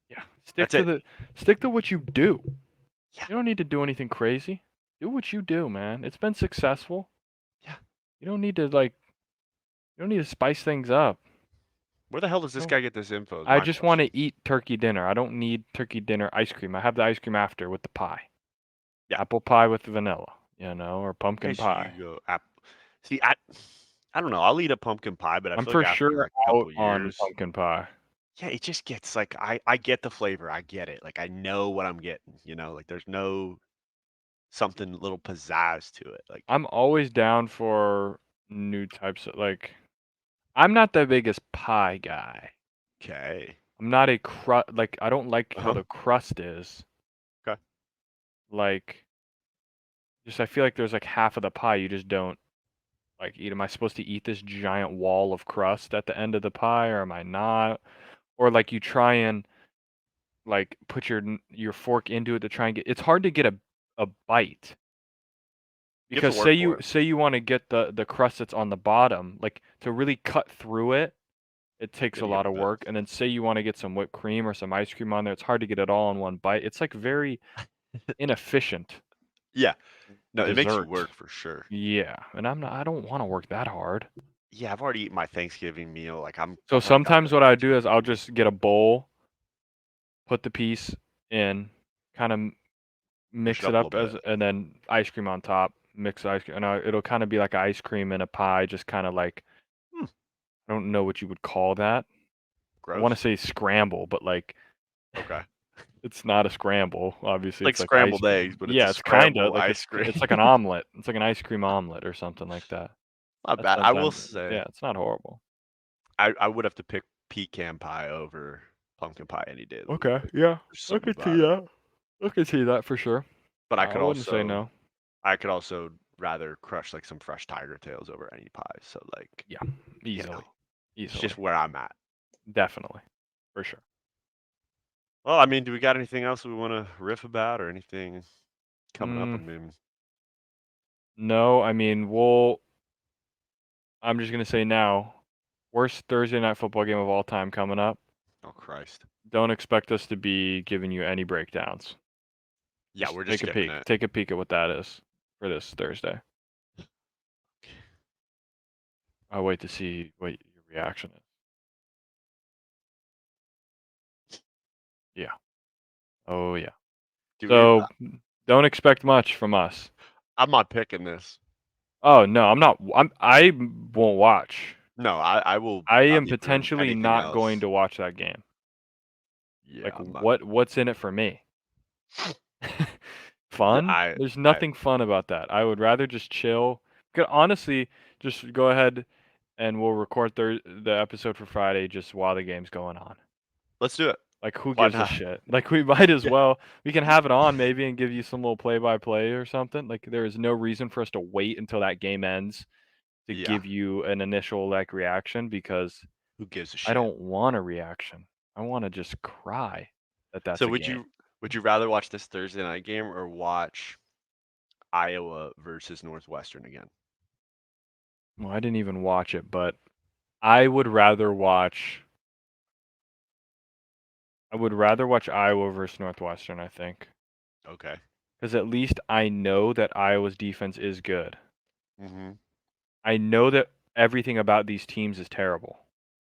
Yeah, That's it. stick to what you do. Yeah. You don't need to do anything crazy. Do what you do, man. It's been successful. Yeah. You don't need to spice things up. Where the hell does this No. guy get this info? I just want to eat turkey dinner. I don't need turkey dinner ice cream. I have the ice cream after with the pie. Yeah. Apple pie with vanilla, or pumpkin Okay, so pie. you go See, I don't know. I'll eat a pumpkin pie, but I I'm feel for like after sure like a out couple on years, pumpkin pie. yeah, it just gets like I get the flavor. I get it. Like I know what I'm getting, like there's no something little pizzazz to it. Like I'm always down for new types of I'm not the biggest pie guy. okay. I'm not a crust I don't like how Uh-huh. the crust is. Okay. Like just I feel like there's like half of the pie you just don't eat. Am I supposed to eat this giant wall of crust at the end of the pie or am I not? Or like you try and put your fork into it to try and get it's hard to get a bite. You have Because to work for it. say you want to get the crust that's on the bottom, like to really cut through it, it takes a Gotta give lot it of a bit. work. And then say you want to get some whipped cream or some ice cream on there, it's hard to get it all in one bite. It's like very inefficient. Yeah. No, it makes you Dessert. work for sure. Yeah, and I don't want to work that hard. Yeah, I've already eaten my Thanksgiving meal. Like I'm So I've already got sometimes the what I do is I'll just get a bowl, put the piece in, kind of push mix it it up a up little bit. and then ice cream on top, mix the ice cream, and it'll kind of be like ice cream in a pie, just kind of like Hmm. I don't know what you would call that. I want to Gross. say scramble, but Okay. it's not a scramble. Obviously, Like it's like scrambled ice eggs, cream. but it's a Yeah, it's kind of scrambled ice cream. it's like an omelet. It's like an ice cream omelet or something like that. Not That's bad. I will sometimes, say yeah, it's not horrible. I would have to pick pecan pie over pumpkin pie any day of the week. Okay, Like, yeah, there's I something could see about it. that. I could see that for sure. But I I could wouldn't say also no. rather crush like some fresh tiger tails over any pies. So like, Yeah, you know, easily, it's easily, just where I'm at. definitely, for sure. Well, I mean, do we got anything else we want to riff about or anything coming up? I Mm, mean, no, I mean, I'm just gonna say now, worst Thursday night football game of all time coming up. oh Christ. Don't expect us to be giving you any breakdowns. Yeah, Just we're just take a skipping peek. it. Take a peek at what that is for this Thursday. I'll wait to see what your reaction is. Yeah. Oh yeah. Do we? So don't expect much from us. I'm not picking this. Oh no, I'm not. I won't watch. No, I will. I I'll am be doing potentially anything not going else. to watch that game. Yeah, Like I'm not. what's in it for me? Fun? I There's I nothing fun about that. I would rather just chill. Could honestly just go ahead and we'll record the episode for Friday just while the game's going on. let's do it. Like who Why gives a not? shit? Like we might as Yeah. well. We can have it on maybe and give you some little play-by-play or something. Like there is no reason for us to wait until that game ends to Yeah. give you an initial like reaction because Who gives a I shit? don't want a reaction. I want to just cry that that's So a game. would you rather watch this Thursday night game or watch Iowa versus Northwestern again? Well, I didn't even watch it, but I would rather watch Iowa versus Northwestern, I think. Okay. Because at least I know that Iowa's defense is good. Mm-hmm. I know that everything about these teams is terrible.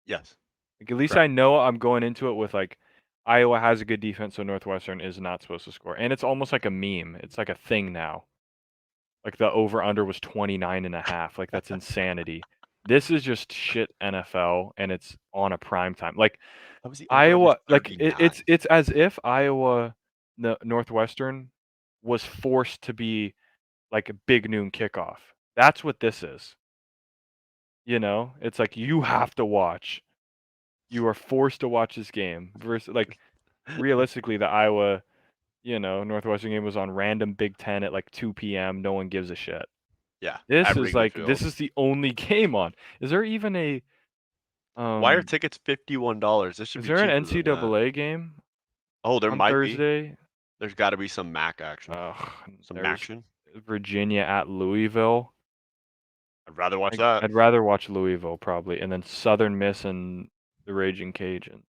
Yes. Like, at least Correct. I know I'm going into it with like Iowa has a good defense, so Northwestern is not supposed to score. And it's almost like a meme. It's like a thing now. Like the over under was 29.5. Like that's insanity. This is just shit NFL and it's on a prime time. Like That was the over under Iowa, like 39. it's as if Iowa, Northwestern was forced to be like a big noon kickoff. That's what this is. You know, it's like you have to watch. You are forced to watch this game. Versus like realistically, the Iowa, Northwestern game was on random Big Ten at like 2 p.m. No one gives a shit. Yeah. This At is Wrigley like Field. this is the only game on. Is there even a Why are tickets $51? This should is be there an cheaper than that. NCAA game Oh, there on might be. Thursday? There's got to be some MAC action. Ugh, Some there's action. Virginia at Louisville. I'd rather watch that. I'd rather watch Louisville probably, and then Southern Miss and the Raging Cajuns.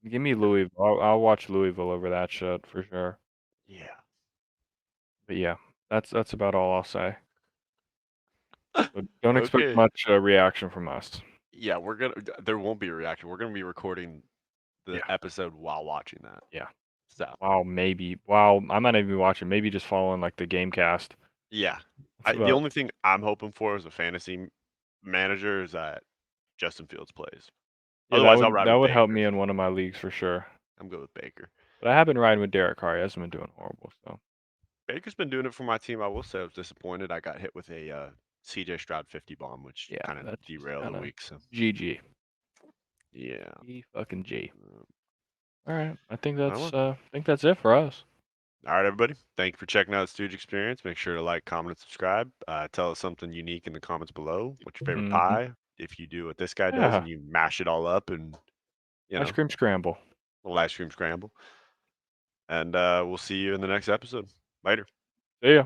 Give me Louisville. I'll watch Louisville over that shit for sure. Yeah. But yeah, that's about all I'll say. So don't expect Okay. much reaction from us. Yeah, there won't be a reaction. We're gonna be recording the Yeah. episode while watching that. Yeah. So Wow, maybe. Wow, I might not even be watching. Maybe just following like the game cast. yeah. That's The about. only thing I'm hoping for as a fantasy manager is that Justin Fields plays. Yeah, Otherwise, I'll ride that with would help Baker. me in one of my leagues for sure. I'm good with Baker. But I have been riding with Derek Carr. He hasn't been doing horrible. So Baker's been doing it for my team. I will say I was disappointed. I got hit with a CJ Stroud 50 bomb, which yeah, kind of that's derailed the kind of week. So GG. yeah. Fucking G. Um, All right, I think well, that's it for us. all right, everybody. Thank you for checking out the Stooge Experience. Make sure to like, comment, and subscribe. Tell us something unique in the comments below. What's your favorite Mhm. pie? If you do what this guy does Yeah, and you mash it all up and ice cream scramble. a little ice cream scramble. And we'll see you in the next episode. Later. See ya.